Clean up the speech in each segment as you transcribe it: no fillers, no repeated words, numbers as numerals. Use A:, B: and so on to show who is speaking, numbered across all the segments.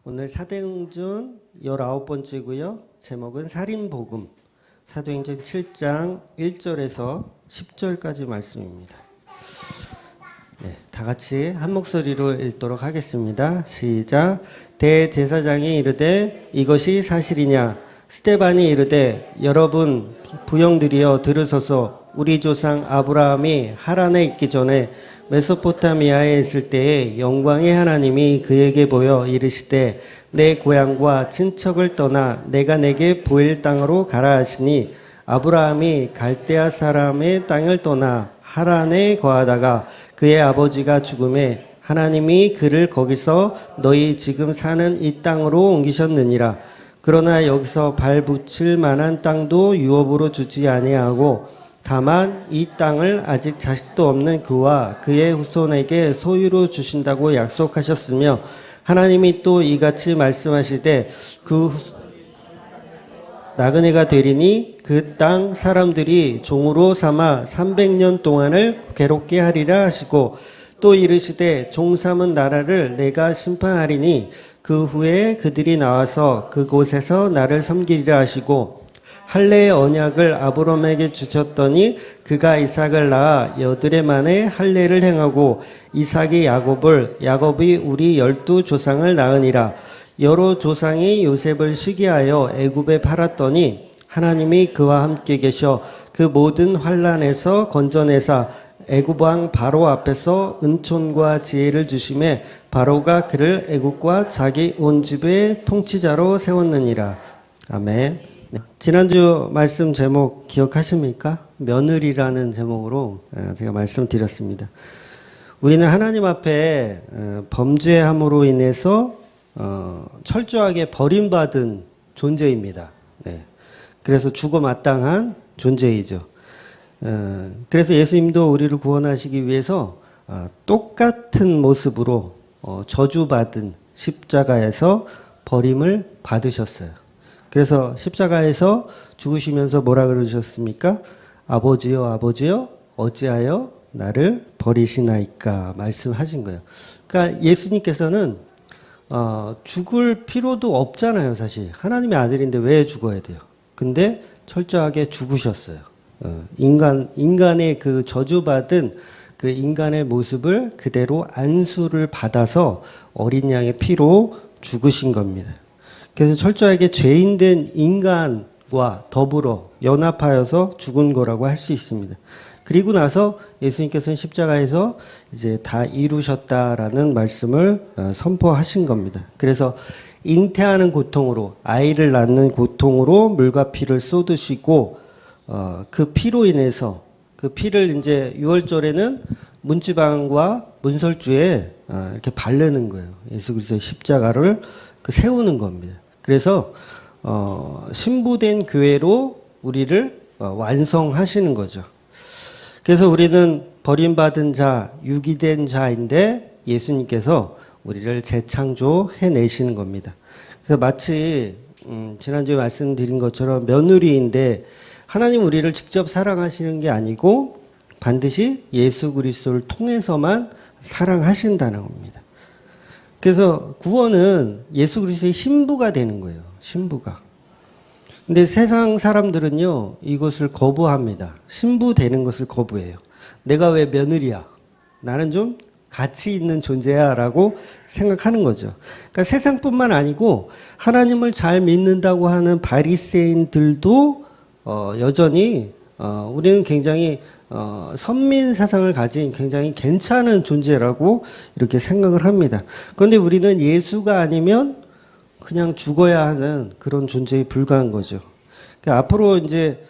A: 오늘 사도행전 19번째고요. 제목은 살인복음. 사도행전 7장 1절에서 10절까지 말씀입니다. 네, 다 같이 한 목소리로 읽도록 하겠습니다. 시작. 대제사장이 이르되 이것이 사실이냐? 스데반이 이르되 여러분 부형들이여 들으소서. 우리 조상 아브라함이 하란에 있기 전에 메소포타미아에 있을 때에 영광의 하나님이 그에게 보여 이르시되 내 고향과 친척을 떠나 내가 내게 보일 땅으로 가라 하시니 아브라함이 갈대아 사람의 땅을 떠나 하란에 거하다가 그의 아버지가 죽음에 하나님이 그를 거기서 너희 지금 사는 이 땅으로 옮기셨느니라. 그러나 여기서 발 붙일 만한 땅도 유업으로 주지 아니하고 다만 이 땅을 아직 자식도 없는 그와 그의 후손에게 소유로 주신다고 약속하셨으며 하나님이 또 이같이 말씀하시되 그 나그네가 되리니 그 땅 사람들이 종으로 삼아 300년 동안을 괴롭게 하리라 하시고 또 이르시되 종 삼은 나라를 내가 심판하리니 그 후에 그들이 나와서 그곳에서 나를 섬기리라 하시고 할례의 언약을 아브라함에게 주셨더니 그가 이삭을 낳아 8해 만에 할례를 행하고 이삭이 야곱을 야곱이 우리 12조상을 낳으니라. 여러 조상이 요셉을 시기하여 애굽에 팔았더니 하나님이 그와 함께 계셔 그 모든 환난에서 건져내사 애굽 왕 바로 앞에서 은총과 지혜를 주심에 바로가 그를 애굽과 자기 온 집의 통치자로 세웠느니라. 아멘. 네. 지난주 말씀 제목 기억하십니까? 며느리라는 제목으로 제가 말씀드렸습니다. 우리는 하나님 앞에 범죄함으로 인해서 철저하게 버림받은 존재입니다. 네. 그래서 죽어 마땅한 존재이죠. 그래서 예수님도 우리를 구원하시기 위해서 똑같은 모습으로 저주받은 십자가에서 버림을 받으셨어요. 그래서 십자가에서 죽으시면서 뭐라 그러셨습니까? 아버지여 아버지여 어찌하여 나를 버리시나이까 말씀하신 거예요. 그러니까 예수님께서는 죽을 필요도 없잖아요. 사실 하나님의 아들인데 왜 죽어야 돼요? 근데 철저하게 죽으셨어요. 인간의 그 저주받은 그 인간의 모습을 그대로 안수를 받아서 어린 양의 피로 죽으신 겁니다. 그래서 철저하게 죄인된 인간과 더불어 연합하여서 죽은 거라고 할 수 있습니다. 그리고 나서 예수님께서는 십자가에서 이제 다 이루셨다라는 말씀을 선포하신 겁니다. 그래서 잉태하는 고통으로 아이를 낳는 고통으로 물과 피를 쏟으시고 그 피로 인해서 그 피를 이제 6월절에는 문지방과 문설주에 이렇게 바르는 거예요. 예수 그리스도의 십자가를 세우는 겁니다. 그래서 신부된 교회로 우리를 완성하시는 거죠. 그래서 우리는 버림받은 자, 유기된 자인데 예수님께서 우리를 재창조해내시는 겁니다. 그래서 마치 지난주에 말씀드린 것처럼 며느리인데 하나님 우리를 직접 사랑하시는 게 아니고 반드시 예수 그리스도를 통해서만 사랑하신다는 겁니다. 그래서 구원은 예수 그리스도의 신부가 되는 거예요. 신부가. 근데 세상 사람들은요, 이것을 거부합니다. 신부 되는 것을 거부해요. 내가 왜 며느리야? 나는 좀 가치 있는 존재야 라고 생각하는 거죠. 그러니까 세상뿐만 아니고 하나님을 잘 믿는다고 하는 바리새인들도 여전히 우리는 굉장히 선민 사상을 가진 굉장히 괜찮은 존재라고 이렇게 생각을 합니다. 그런데 우리는 예수가 아니면 그냥 죽어야 하는 그런 존재에 불과한 거죠. 그러니까 앞으로 이제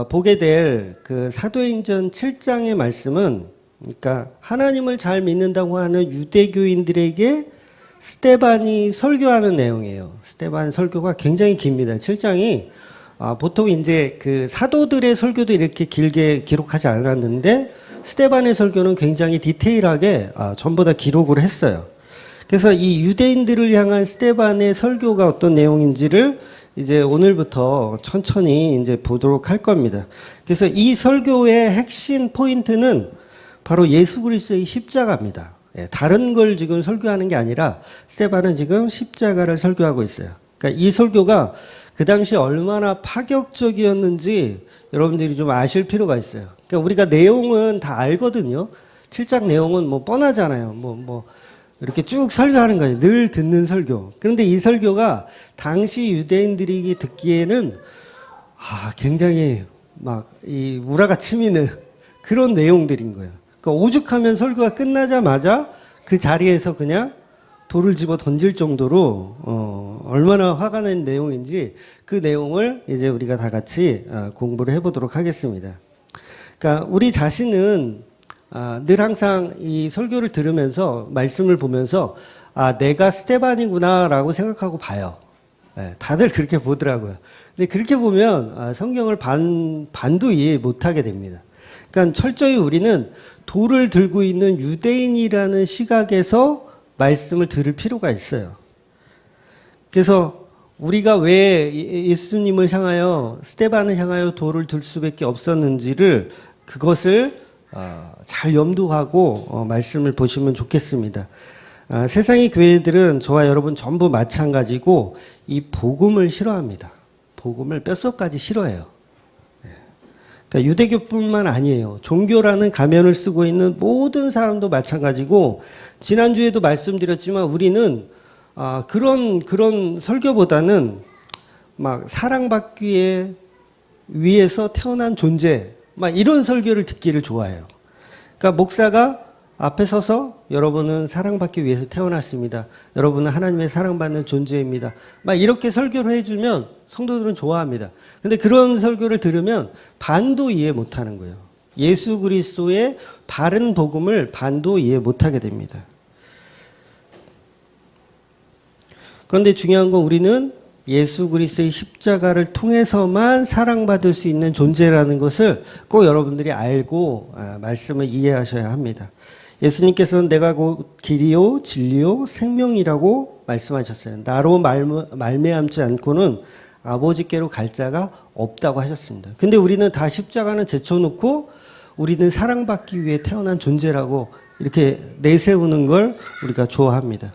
A: 보게 될 그 사도행전 7장의 말씀은 그러니까 하나님을 잘 믿는다고 하는 유대교인들에게 스데반이 설교하는 내용이에요. 스데반 설교가 굉장히 깁니다. 7장이 보통 이제 그 사도들의 설교도 이렇게 길게 기록하지 않았는데 스데반의 설교는 굉장히 디테일하게 전부 다 기록을 했어요. 그래서 이 유대인들을 향한 스데반의 설교가 어떤 내용인지를 이제 오늘부터 천천히 이제 보도록 할 겁니다. 그래서 이 설교의 핵심 포인트는 바로 예수 그리스도의 십자가입니다. 다른 걸 지금 설교하는 게 아니라 스데반은 지금 십자가를 설교하고 있어요. 그러니까 이 설교가 그 당시 얼마나 파격적이었는지 여러분들이 좀 아실 필요가 있어요. 그러니까 우리가 내용은 다 알거든요. 7장 내용은 뭐 뻔하잖아요. 이렇게 쭉 설교하는 거예요. 늘 듣는 설교. 그런데 이 설교가 당시 유대인들이 듣기에는 굉장히 막 이 우라가 치미는 그런 내용들인 거예요. 그러니까 오죽하면 설교가 끝나자마자 그 자리에서 그냥 돌을 집어 던질 정도로 얼마나 화가 난 내용인지 그 내용을 이제 우리가 다 같이 공부를 해보도록 하겠습니다. 그러니까 우리 자신은 늘 항상 이 설교를 들으면서 말씀을 보면서 내가 스데반이구나라고 생각하고 봐요. 다들 그렇게 보더라고요. 근데 그렇게 보면 성경을 반도 이해 못하게 됩니다. 그러니까 철저히 우리는 돌을 들고 있는 유대인이라는 시각에서 말씀을 들을 필요가 있어요. 그래서 우리가 왜 예수님을 향하여 스데반을 향하여 돌을 들 수밖에 없었는지를 그것을 잘 염두하고 말씀을 보시면 좋겠습니다. 세상의 교회들은 저와 여러분 전부 마찬가지고 이 복음을 싫어합니다. 복음을 뼛속까지 싫어해요. 그러니까 유대교뿐만 아니에요. 종교라는 가면을 쓰고 있는 모든 사람도 마찬가지고 지난주에도 말씀드렸지만 우리는 그런 설교보다는 막 사랑받기 위해서 태어난 존재 막 이런 설교를 듣기를 좋아해요. 그러니까 목사가 앞에 서서 여러분은 사랑받기 위해서 태어났습니다. 여러분은 하나님의 사랑받는 존재입니다. 막 이렇게 설교를 해주면 성도들은 좋아합니다. 근데 그런 설교를 들으면 반도 이해 못하는 거예요. 예수 그리스도의 바른 복음을 반도 이해 못하게 됩니다. 그런데 중요한 건 우리는 예수 그리스도의 십자가를 통해서만 사랑받을 수 있는 존재라는 것을 꼭 여러분들이 알고 말씀을 이해하셔야 합니다. 예수님께서는 내가 곧 길이요 진리요 생명이라고 말씀하셨어요. 나로 말미암지 않고는 아버지께로 갈 자가 없다고 하셨습니다. 근데 우리는 다 십자가는 제쳐놓고 우리는 사랑받기 위해 태어난 존재라고 이렇게 내세우는 걸 우리가 좋아합니다.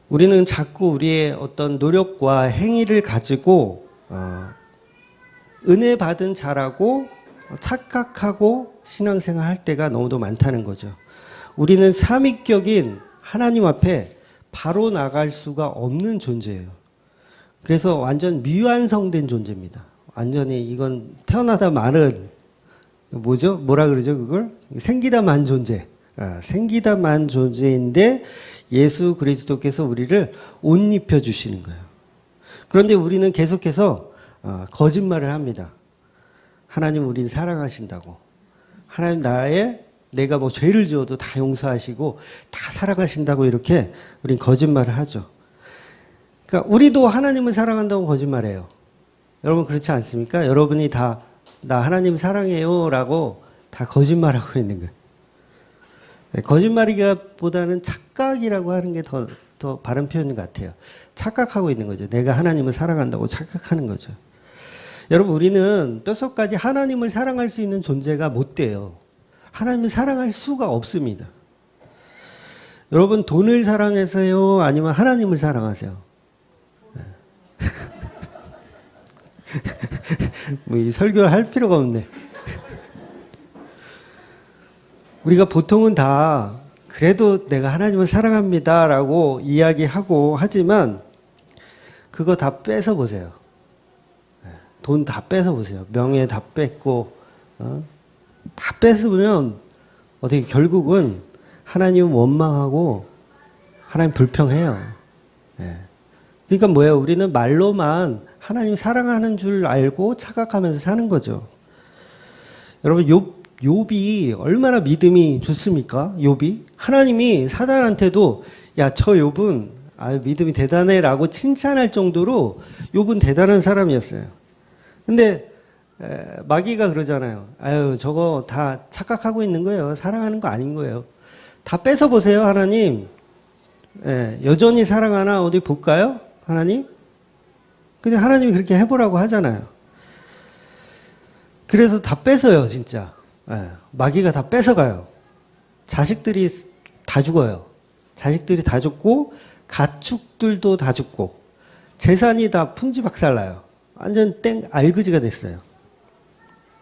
A: 우리는 자꾸 우리의 어떤 노력과 행위를 가지고 은혜 받은 자라고 착각하고 신앙생활 할 때가 너무도 많다는 거죠. 우리는 삼위격인 하나님 앞에 바로 나갈 수가 없는 존재예요. 그래서 완전 미완성된 존재입니다. 완전히 이건 태어나다 마른 뭐라 그러죠 그걸? 생기다 만 존재. 생기다 만 존재인데 예수 그리스도께서 우리를 옷 입혀 주시는 거예요. 그런데 우리는 계속해서 거짓말을 합니다. 하나님 우리를 사랑하신다고. 하나님 내가 뭐 죄를 지어도 다 용서하시고 다 사랑하신다고 이렇게 우린 거짓말을 하죠. 그러니까 우리도 하나님을 사랑한다고 거짓말해요. 여러분 그렇지 않습니까? 여러분이 다 나 하나님 사랑해요 라고 다 거짓말하고 있는 거예요. 거짓말이기보다는 착각이라고 하는 게 더 바른 표현 같아요. 착각하고 있는 거죠. 내가 하나님을 사랑한다고 착각하는 거죠. 여러분 우리는 뼛속까지 하나님을 사랑할 수 있는 존재가 못 돼요. 하나님을 사랑할 수가 없습니다. 여러분 돈을 사랑하세요? 아니면 하나님을 사랑하세요? 뭐 이 설교를 할 필요가 없네. 우리가 보통은 다 그래도 내가 하나님을 사랑합니다라고 이야기하고 하지만 그거 다 뺏어 보세요. 돈 다 뺏어 보세요. 명예 다 뺏고 다 뺏으면 어떻게 결국은 하나님은 원망하고 하나님 불평해요. 그러니까 뭐예요? 우리는 말로만 하나님 사랑하는 줄 알고 착각하면서 사는 거죠. 여러분 욥이 얼마나 믿음이 좋습니까? 욥이 하나님이 사단한테도 야 저 욥은 믿음이 대단해라고 칭찬할 정도로 욥은 대단한 사람이었어요. 근데 마귀가 그러잖아요. 아유 저거 다 착각하고 있는 거예요. 사랑하는 거 아닌 거예요. 다 뺏어 보세요 하나님. 여전히 사랑하나 어디 볼까요? 하나님? 근데 하나님이 그렇게 해보라고 하잖아요. 그래서 다 뺏어요 진짜. 마귀가 다 뺏어가요. 자식들이 다 죽어요. 자식들이 다 죽고 가축들도 다 죽고 재산이 다 풍지박살나요. 완전 땡 알그지가 됐어요.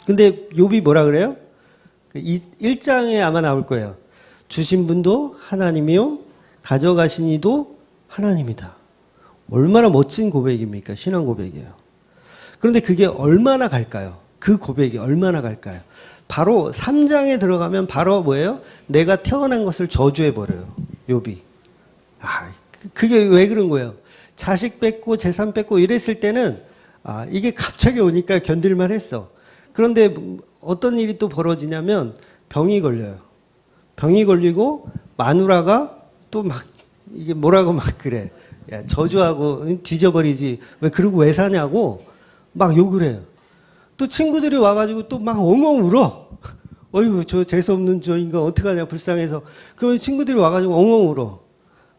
A: 근데 욥이 뭐라 그래요? 1장에 아마 나올 거예요. 주신 분도 하나님이요 가져가신 이도 하나님이다. 얼마나 멋진 고백입니까? 신앙 고백이에요. 그런데 그게 얼마나 갈까요? 그 고백이 얼마나 갈까요? 바로 3장에 들어가면 바로 뭐예요? 내가 태어난 것을 저주해버려요. 욥이. 그게 왜 그런 거예요? 자식 뺏고 재산 뺏고 이랬을 때는 이게 갑자기 오니까 견딜만 했어. 그런데 어떤 일이 또 벌어지냐면 병이 걸려요. 병이 걸리고 마누라가 또 막 이게 뭐라고 막 그래. 야, 저주하고 뒤져버리지. 왜 그러고 왜 사냐고 막 욕을 해요. 또 친구들이 와가지고 또 막 엉엉 울어. 어이구 저 재수없는 저 인간 어떡하냐 불쌍해서. 그러면 친구들이 와가지고 엉엉 울어.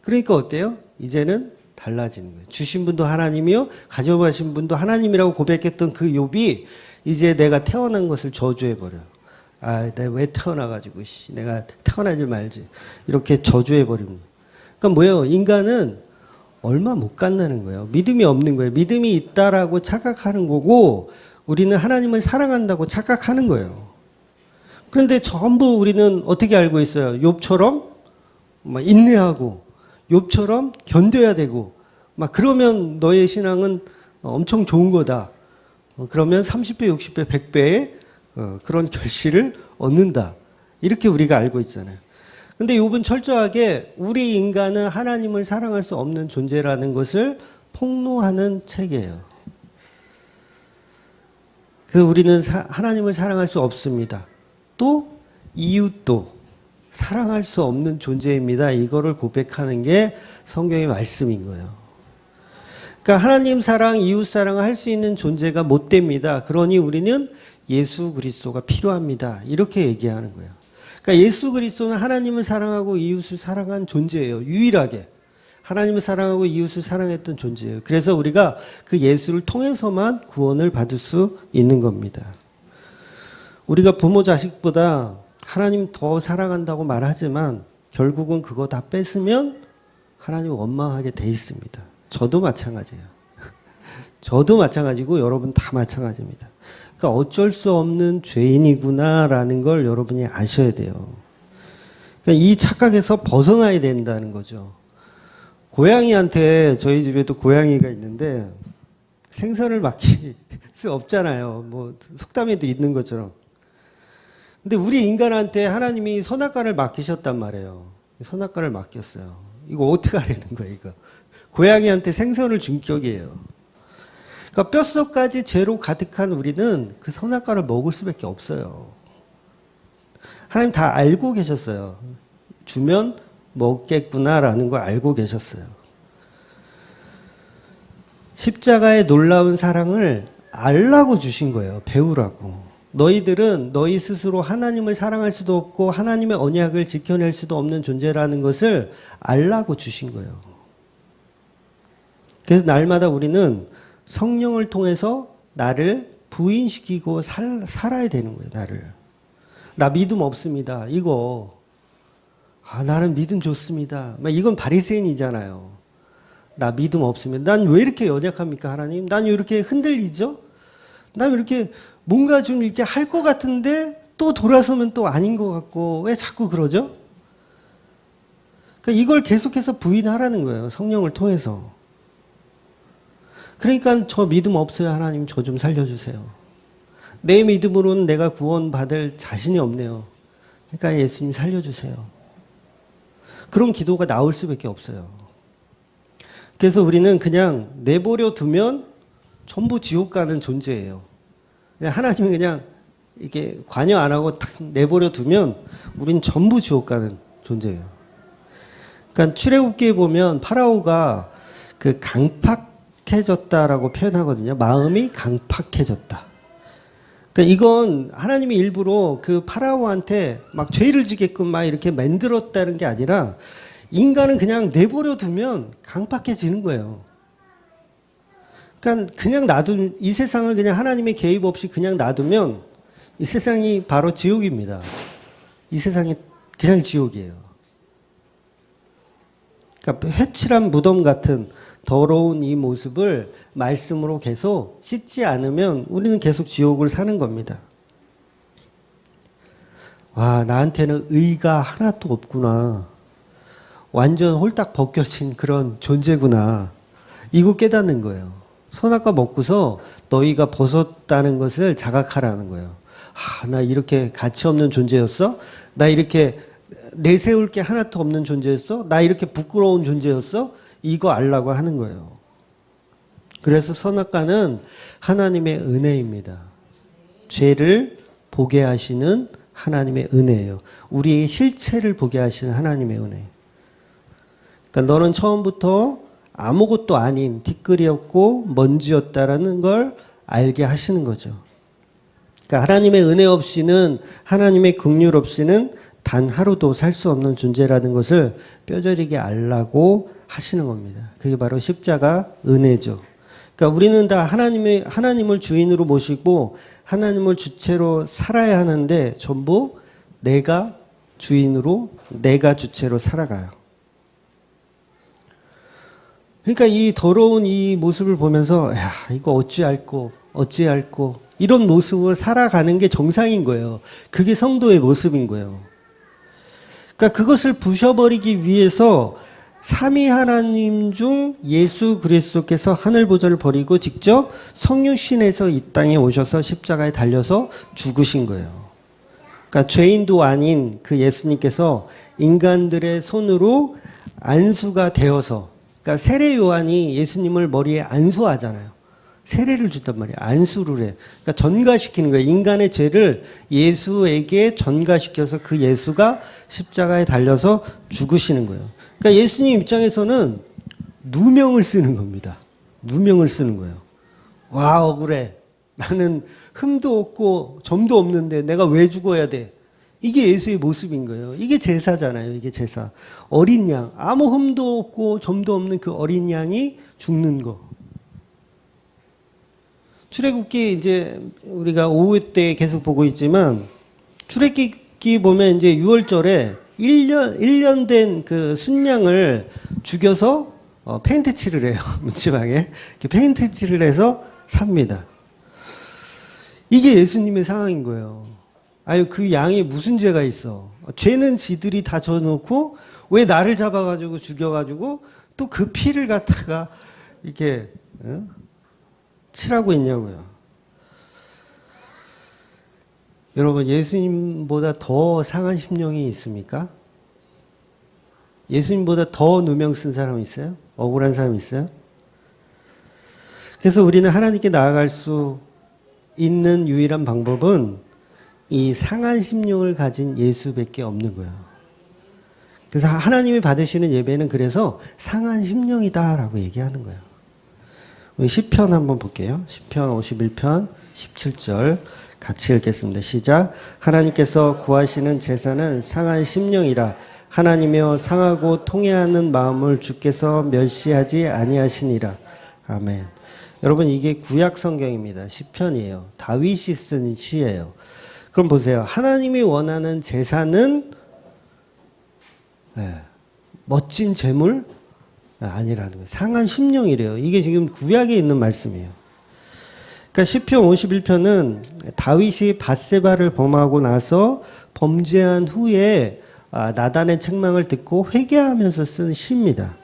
A: 그러니까 어때요? 이제는 달라지는 거예요. 주신 분도 하나님이요 가져가신 분도 하나님이라고 고백했던 그 욥이 이제 내가 태어난 것을 저주해버려요. 내가 왜 태어나가지고 내가 태어나지 말지 이렇게 저주해버립니다. 그러니까 뭐예요? 인간은 얼마 못 간다는 거예요. 믿음이 없는 거예요. 믿음이 있다라고 착각하는 거고 우리는 하나님을 사랑한다고 착각하는 거예요. 그런데 전부 우리는 어떻게 알고 있어요? 욥처럼 막 인내하고 욥처럼 견뎌야 되고 막 그러면 너의 신앙은 엄청 좋은 거다. 그러면 30배, 60배, 100배의 그런 결실을 얻는다. 이렇게 우리가 알고 있잖아요. 근데 욥은 철저하게 우리 인간은 하나님을 사랑할 수 없는 존재라는 것을 폭로하는 책이에요. 그래서 우리는 하나님을 사랑할 수 없습니다. 또 이웃도 사랑할 수 없는 존재입니다. 이거를 고백하는 게 성경의 말씀인 거예요. 그러니까 하나님 사랑, 이웃 사랑을 할 수 있는 존재가 못 됩니다. 그러니 우리는 예수 그리스도가 필요합니다. 이렇게 얘기하는 거예요. 그러니까 예수 그리스도는 하나님을 사랑하고 이웃을 사랑한 존재예요. 유일하게. 하나님을 사랑하고 이웃을 사랑했던 존재예요. 그래서 우리가 그 예수를 통해서만 구원을 받을 수 있는 겁니다. 우리가 부모 자식보다 하나님 더 사랑한다고 말하지만 결국은 그거 다 뺏으면 하나님 원망하게 돼 있습니다. 저도 마찬가지예요. 저도 마찬가지고 여러분 다 마찬가지입니다. 그러니까 어쩔 수 없는 죄인이구나라는 걸 여러분이 아셔야 돼요. 그러니까 이 착각에서 벗어나야 된다는 거죠. 고양이한테 저희 집에도 고양이가 있는데 생선을 맡길 수 없잖아요. 뭐 속담에도 있는 것처럼. 근데 우리 인간한테 하나님이 선악과를 맡기셨단 말이에요. 선악과를 맡겼어요. 이거 어떻게 하려는 거예요, 이거? 고양이한테 생선을 준 격이에요. 그러니까 뼛속까지 죄로 가득한 우리는 그 선악과를 먹을 수밖에 없어요. 하나님 다 알고 계셨어요. 주면 먹겠구나라는 걸 알고 계셨어요. 십자가의 놀라운 사랑을 알라고 주신 거예요. 배우라고. 너희들은 너희 스스로 하나님을 사랑할 수도 없고 하나님의 언약을 지켜낼 수도 없는 존재라는 것을 알라고 주신 거예요. 그래서 날마다 우리는 성령을 통해서 나를 부인시키고 살아야 되는 거예요. 나를. 나 믿음 없습니다. 이거. 나는 믿음 좋습니다. 이건 바리새인이잖아요. 나 믿음 없습니다. 난 왜 이렇게 연약합니까, 하나님? 난 왜 이렇게 흔들리죠? 난 왜 이렇게 뭔가 좀 이렇게 할 것 같은데 또 돌아서면 또 아닌 것 같고 왜 자꾸 그러죠? 그러니까 이걸 계속해서 부인하라는 거예요. 성령을 통해서. 그러니까 저 믿음 없어요. 하나님 저 좀 살려주세요. 내 믿음으로는 내가 구원받을 자신이 없네요. 그러니까 예수님 살려주세요. 그런 기도가 나올 수밖에 없어요. 그래서 우리는 그냥 내버려 두면 전부 지옥 가는 존재예요. 그냥 하나님이 그냥 이렇게 관여 안 하고 탁 내버려 두면 우린 전부 지옥 가는 존재예요. 그러니까 출애굽기에 보면 파라오가 그 강팍해졌다라고 표현하거든요. 마음이 강팍해졌다. 그러니까 이건 하나님이 일부러 그 파라오한테 막 죄를 지게끔 막 이렇게 만들었다는 게 아니라 인간은 그냥 내버려 두면 강팍해지는 거예요. 그러니까 그냥 놔둔 이 세상을 그냥 하나님의 개입 없이 그냥 놔두면 이 세상이 바로 지옥입니다. 이 세상이 그냥 지옥이에요. 그러니까 회칠한 무덤 같은 더러운 이 모습을 말씀으로 계속 씻지 않으면 우리는 계속 지옥을 사는 겁니다. 와, 나한테는 의가 하나도 없구나. 완전 홀딱 벗겨진 그런 존재구나. 이거 깨닫는 거예요. 선악과 먹고서 너희가 벗었다는 것을 자각하라는 거예요. 나 이렇게 가치 없는 존재였어? 나 이렇게 내세울 게 하나도 없는 존재였어? 나 이렇게 부끄러운 존재였어? 이거 알라고 하는 거예요. 그래서 선악과는 하나님의 은혜입니다. 죄를 보게 하시는 하나님의 은혜예요. 우리의 실체를 보게 하시는 하나님의 은혜. 그러니까 너는 처음부터 아무것도 아닌 티끌이었고 먼지였다라는 걸 알게 하시는 거죠. 그러니까 하나님의 은혜 없이는, 하나님의 긍휼 없이는 단 하루도 살 수 없는 존재라는 것을 뼈저리게 알라고 하시는 겁니다. 그게 바로 십자가 은혜죠. 그러니까 우리는 다 하나님을 주인으로 모시고 하나님을 주체로 살아야 하는데 전부 내가 주인으로, 내가 주체로 살아가요. 그러니까 이 더러운 이 모습을 보면서 야, 이거 어찌할꼬 이런 모습을 살아가는 게 정상인 거예요. 그게 성도의 모습인 거예요. 그러니까 그것을 부셔버리기 위해서 삼위 하나님 중 예수 그리스도께서 하늘 보좌를 버리고 직접 성육신에서 이 땅에 오셔서 십자가에 달려서 죽으신 거예요. 그러니까 죄인도 아닌 그 예수님께서 인간들의 손으로 안수가 되어서, 그러니까 세례 요한이 예수님을 머리에 안수하잖아요. 세례를 준단 말이에요. 안수를 해. 그러니까 전가시키는 거예요. 인간의 죄를 예수에게 전가시켜서 그 예수가 십자가에 달려서 죽으시는 거예요. 그러니까 예수님 입장에서는 누명을 쓰는 겁니다. 누명을 쓰는 거예요. 와, 억울해. 나는 흠도 없고 점도 없는데 내가 왜 죽어야 돼? 이게 예수의 모습인 거예요. 이게 제사잖아요. 이게 제사. 어린 양, 아무 흠도 없고 점도 없는 그 어린 양이 죽는 거. 출애굽기 이제 우리가 오후 때 계속 보고 있지만 출애굽기 보면 이제 6월절에 1년 된 그 순양을 죽여서 페인트 칠을 해요. 문지방에. 이렇게 페인트 칠을 해서 삽니다. 이게 예수님의 상황인 거예요. 아유, 그 양이 무슨 죄가 있어. 죄는 지들이 다 져놓고 왜 나를 잡아가지고 죽여가지고 또 그 피를 갖다가 이렇게 칠하고 있냐고요. 여러분, 예수님보다 더 상한 심령이 있습니까? 예수님보다 더 누명 쓴 사람 있어요? 억울한 사람 있어요? 그래서 우리는 하나님께 나아갈 수 있는 유일한 방법은 이 상한 심령을 가진 예수밖에 없는 거예요. 그래서 하나님이 받으시는 예배는 그래서 상한 심령이다라고 얘기하는 거예요. 우리 시편 한번 볼게요. 시편 51편 17절 같이 읽겠습니다. 시작. 하나님께서 구하시는 제사는 상한 심령이라. 하나님이여 상하고 통회하는 마음을 주께서 멸시하지 아니하시니라. 아멘. 여러분, 이게 구약 성경입니다. 시편이에요. 다윗이 쓴 시예요. 그럼 보세요. 하나님이 원하는 제사는 멋진 제물 아니라는 거예요. 상한 심령이래요. 이게 지금 구약에 있는 말씀이에요. 그러니까 시편 51편은 다윗이 밧세바를 범하고 나서 범죄한 후에 나단의 책망을 듣고 회개하면서 쓴 시입니다.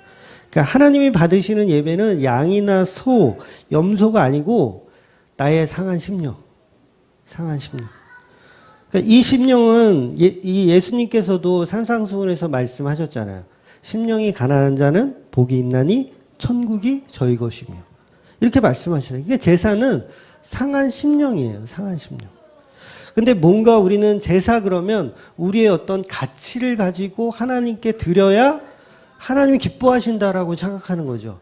A: 그러니까 하나님이 받으시는 예배는 양이나 소, 염소가 아니고 나의 상한 심령. 상한 심령. 그러니까 이 심령은 이 예수님께서도 산상수훈에서 말씀하셨잖아요. 심령이 가난한 자는 복이 있나니 천국이 저희 것이며. 이렇게 말씀하시잖아요. 이게 제사는 상한 심령이에요. 상한 심령. 근데 뭔가 우리는 제사 그러면 우리의 어떤 가치를 가지고 하나님께 드려야 하나님이 기뻐하신다라고 생각하는 거죠.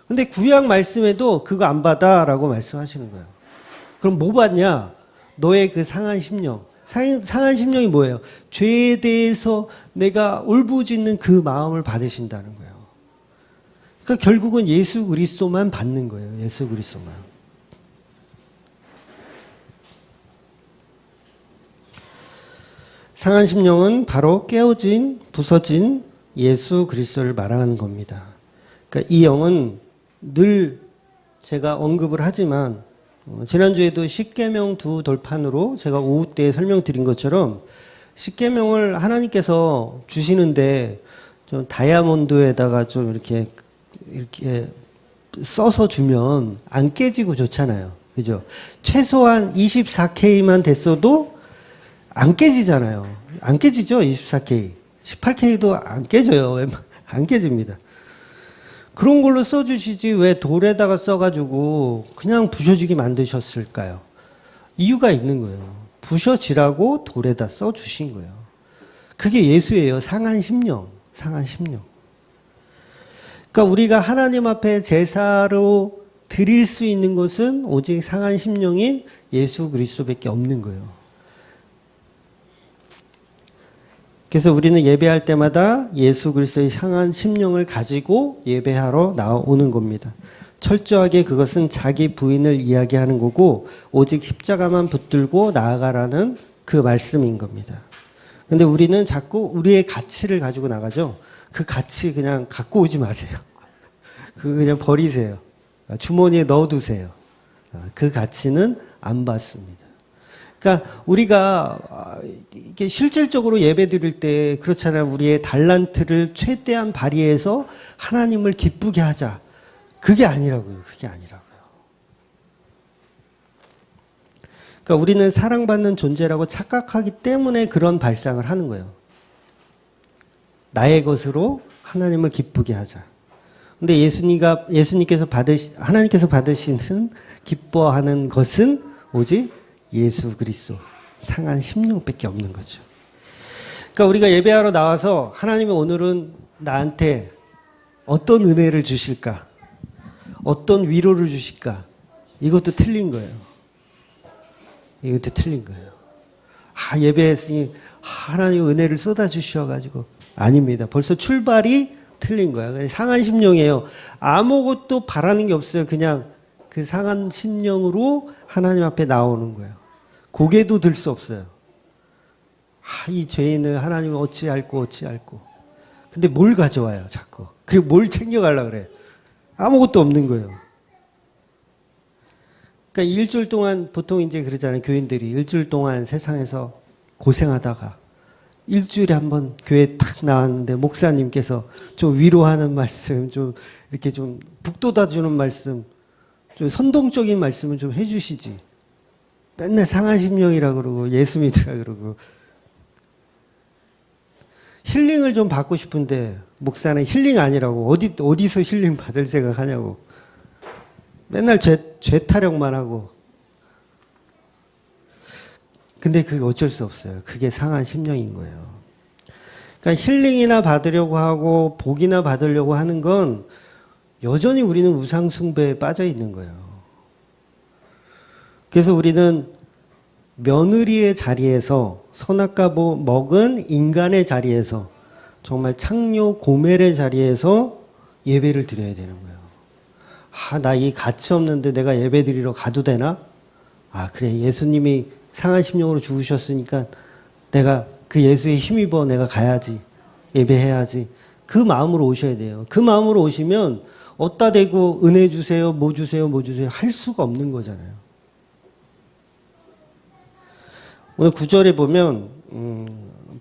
A: 근데 구약 말씀에도 그거 안 받아라고 말씀하시는 거예요. 그럼 뭐 받냐? 너의 그 상한 심령. 상한 심령이 뭐예요? 죄에 대해서 내가 울부짖는 그 마음을 받으신다는 거예요. 그러니까 결국은 예수 그리스도만 받는 거예요. 예수 그리스도만. 상한 심령은 바로 깨어진, 부서진 예수 그리스도를 말하는 겁니다. 그러니까 이 영은 늘 제가 언급을 하지만 지난주에도 십계명 두 돌판으로 제가 오후 때 설명드린 것처럼 십계명을 하나님께서 주시는데 좀 다이아몬드에다가 좀 이렇게 써서 주면 안 깨지고 좋잖아요. 그죠? 최소한 24K만 됐어도 안 깨지잖아요. 안 깨지죠? 24K. 18K도 안 깨져요. 안 깨집니다. 그런 걸로 써주시지 왜 돌에다가 써가지고 그냥 부셔지게 만드셨을까요? 이유가 있는 거예요. 부셔지라고 돌에다 써주신 거예요. 그게 예수예요. 상한 심령. 상한 심령. 그러니까 우리가 하나님 앞에 제사로 드릴 수 있는 것은 오직 상한 심령인 예수 그리스도밖에 없는 거예요. 그래서 우리는 예배할 때마다 예수 그리스도의 상한 심령을 가지고 예배하러 나오는 겁니다. 철저하게 그것은 자기 부인을 이야기하는 거고 오직 십자가만 붙들고 나아가라는 그 말씀인 겁니다. 근데 우리는 자꾸 우리의 가치를 가지고 나가죠. 그 가치 그냥 갖고 오지 마세요. 그거 그냥 버리세요. 주머니에 넣어두세요. 그 가치는 안 받습니다. 그러니까 우리가 이게 실질적으로 예배 드릴 때 그렇잖아요. 우리의 달란트를 최대한 발휘해서 하나님을 기쁘게 하자. 그게 아니라고요. 그게 아니라고요. 그러니까 우리는 사랑받는 존재라고 착각하기 때문에 그런 발상을 하는 거예요. 나의 것으로 하나님을 기쁘게 하자. 근데 하나님께서 받으시는 기뻐하는 것은 오직 예수 그리스도 상한 심령밖에 없는 거죠. 그러니까 우리가 예배하러 나와서 하나님이 오늘은 나한테 어떤 은혜를 주실까? 어떤 위로를 주실까? 이것도 틀린 거예요. 이것도 틀린 거예요. 예배했으니 하나님 은혜를 쏟아주셔가지고 아닙니다. 벌써 출발이 틀린 거야. 상한 심령이에요. 아무것도 바라는 게 없어요. 그냥 그 상한 심령으로 하나님 앞에 나오는 거예요. 고개도 들 수 없어요. 이 죄인을 하나님은 어찌할꼬. 근데 뭘 가져와요, 자꾸. 그리고 뭘 챙겨가려고 그래. 아무것도 없는 거예요. 그러니까 일주일 동안 보통 이제 그러잖아요. 교인들이 일주일 동안 세상에서 고생하다가 일주일에 한번 교회 탁 나왔는데 목사님께서 좀 위로하는 말씀, 좀 이렇게 좀 북돋아주는 말씀, 좀 선동적인 말씀을 좀 해주시지. 맨날 상한 심령이라 그러고 예수 믿으라 그러고 힐링을 좀 받고 싶은데 목사는 힐링 아니라고 어디서 힐링 받을 생각하냐고 맨날 죄 타령만 하고. 근데 그게 어쩔 수 없어요. 그게 상한 심령인 거예요. 그러니까 힐링이나 받으려고 하고 복이나 받으려고 하는 건 여전히 우리는 우상 숭배에 빠져 있는 거예요. 그래서 우리는 며느리의 자리에서 선악과 먹은 인간의 자리에서 정말 창녀 고멜의 자리에서 예배를 드려야 되는 거예요. 나 이 가치 없는데 내가 예배 드리러 가도 되나? 그래. 예수님이 상한 심령으로 죽으셨으니까 내가 그 예수의 힘입어 내가 가야지. 예배해야지. 그 마음으로 오셔야 돼요. 그 마음으로 오시면 어디다 대고 은혜 주세요, 뭐 주세요 할 수가 없는 거잖아요. 오늘 9절에 보면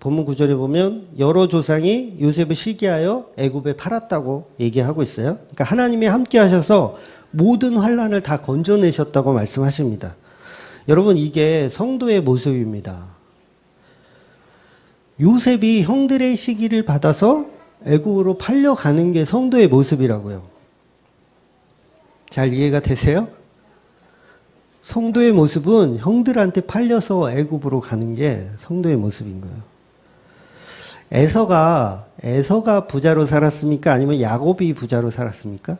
A: 본문 9절에 보면 여러 조상이 요셉을 시기하여 애굽에 팔았다고 얘기하고 있어요. 그러니까 하나님이 함께 하셔서 모든 환난을 다 건져내셨다고 말씀하십니다. 여러분 이게 성도의 모습입니다. 요셉이 형들의 시기를 받아서 애굽으로 팔려가는 게 성도의 모습이라고요. 잘 이해가 되세요? 성도의 모습은 형들한테 팔려서 애굽으로 가는 게 성도의 모습인 거예요. 에서가 부자로 살았습니까? 아니면 야곱이 부자로 살았습니까?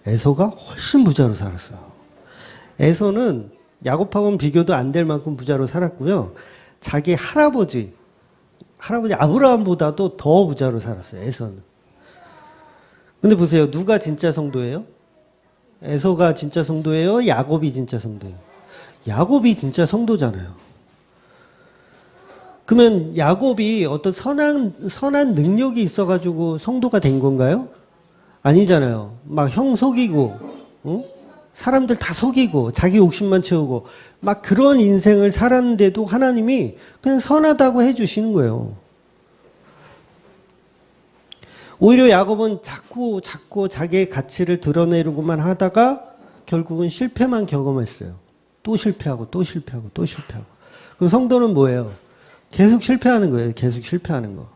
A: 에서가 훨씬 부자로 살았어요. 에서는 야곱하고는 비교도 안 될 만큼 부자로 살았고요. 자기 할아버지 아브라함보다도 더 부자로 살았어요. 에서는. 근데 보세요. 누가 진짜 성도예요? 에서가 진짜 성도예요? 야곱이 진짜 성도예요? 야곱이 진짜 성도잖아요. 그러면 야곱이 어떤 선한 능력이 있어가지고 성도가 된 건가요? 아니잖아요. 막 형 속이고, 어? 사람들 다 속이고, 자기 욕심만 채우고, 막 그런 인생을 살았는데도 하나님이 그냥 선하다고 해주시는 거예요. 오히려 야곱은 자꾸 자기의 가치를 드러내려고만 하다가 결국은 실패만 경험했어요. 또 실패하고, 또 실패하고, 또 실패하고. 그럼 성도는 뭐예요? 계속 실패하는 거예요. 계속 실패하는 거.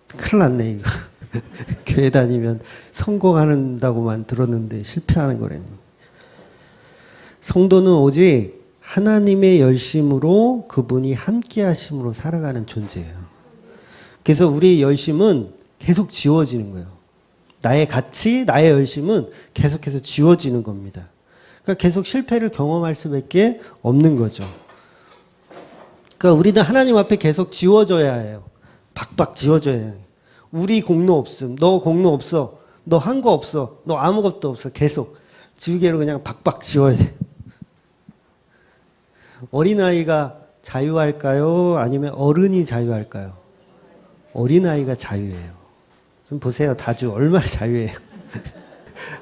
A: 큰일 났네, 이거. 교회 다니면 성공한다고만 들었는데 실패하는 거라니. 성도는 오직 하나님의 열심으로 그분이 함께 하심으로 살아가는 존재예요. 그래서 우리의 열심은 계속 지워지는 거예요. 나의 가치, 나의 열심은 계속해서 지워지는 겁니다. 그러니까 계속 실패를 경험할 수밖에 없는 거죠. 그러니까 우리는 하나님 앞에 계속 지워져야 해요. 박박 지워져야 해요. 우리 공로 없음. 너 공로 없어. 너 한 거 없어. 너 아무것도 없어. 계속 지우개로 그냥 박박 지워야 돼. 어린아이가 자유할까요? 아니면 어른이 자유할까요? 어린아이가 자유해요. 좀 보세요. 다주 얼마나 자유해요.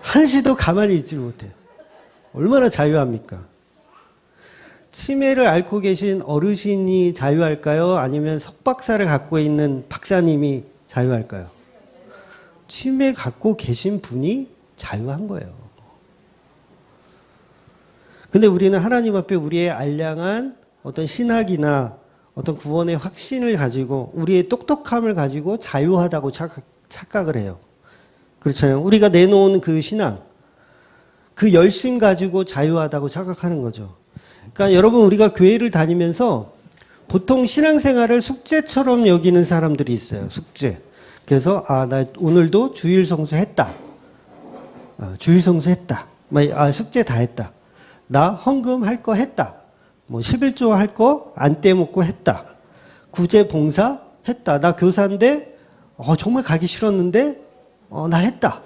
A: 한시도 가만히 있지 못해요. 얼마나 자유합니까? 치매를 앓고 계신 어르신이 자유할까요? 아니면 석박사를 갖고 있는 박사님이 자유할까요? 치매 갖고 계신 분이 자유한 거예요. 근데 우리는 하나님 앞에 우리의 알량한 어떤 신학이나 어떤 구원의 확신을 가지고 우리의 똑똑함을 가지고 자유하다고 착각을 해요. 그렇잖아요. 우리가 내놓은 그 신앙, 그 열심 가지고 자유하다고 착각하는 거죠. 그러니까 여러분, 우리가 교회를 다니면서 보통 신앙생활을 숙제처럼 여기는 사람들이 있어요. 숙제. 그래서 나 오늘도 주일 성수했다. 주일 성수했다. 숙제 다 했다. 나 헌금 할 거 했다. 11조 할 거 안 떼먹고 했다. 구제 봉사 했다. 나 교사인데 정말 가기 싫었는데 나 했다.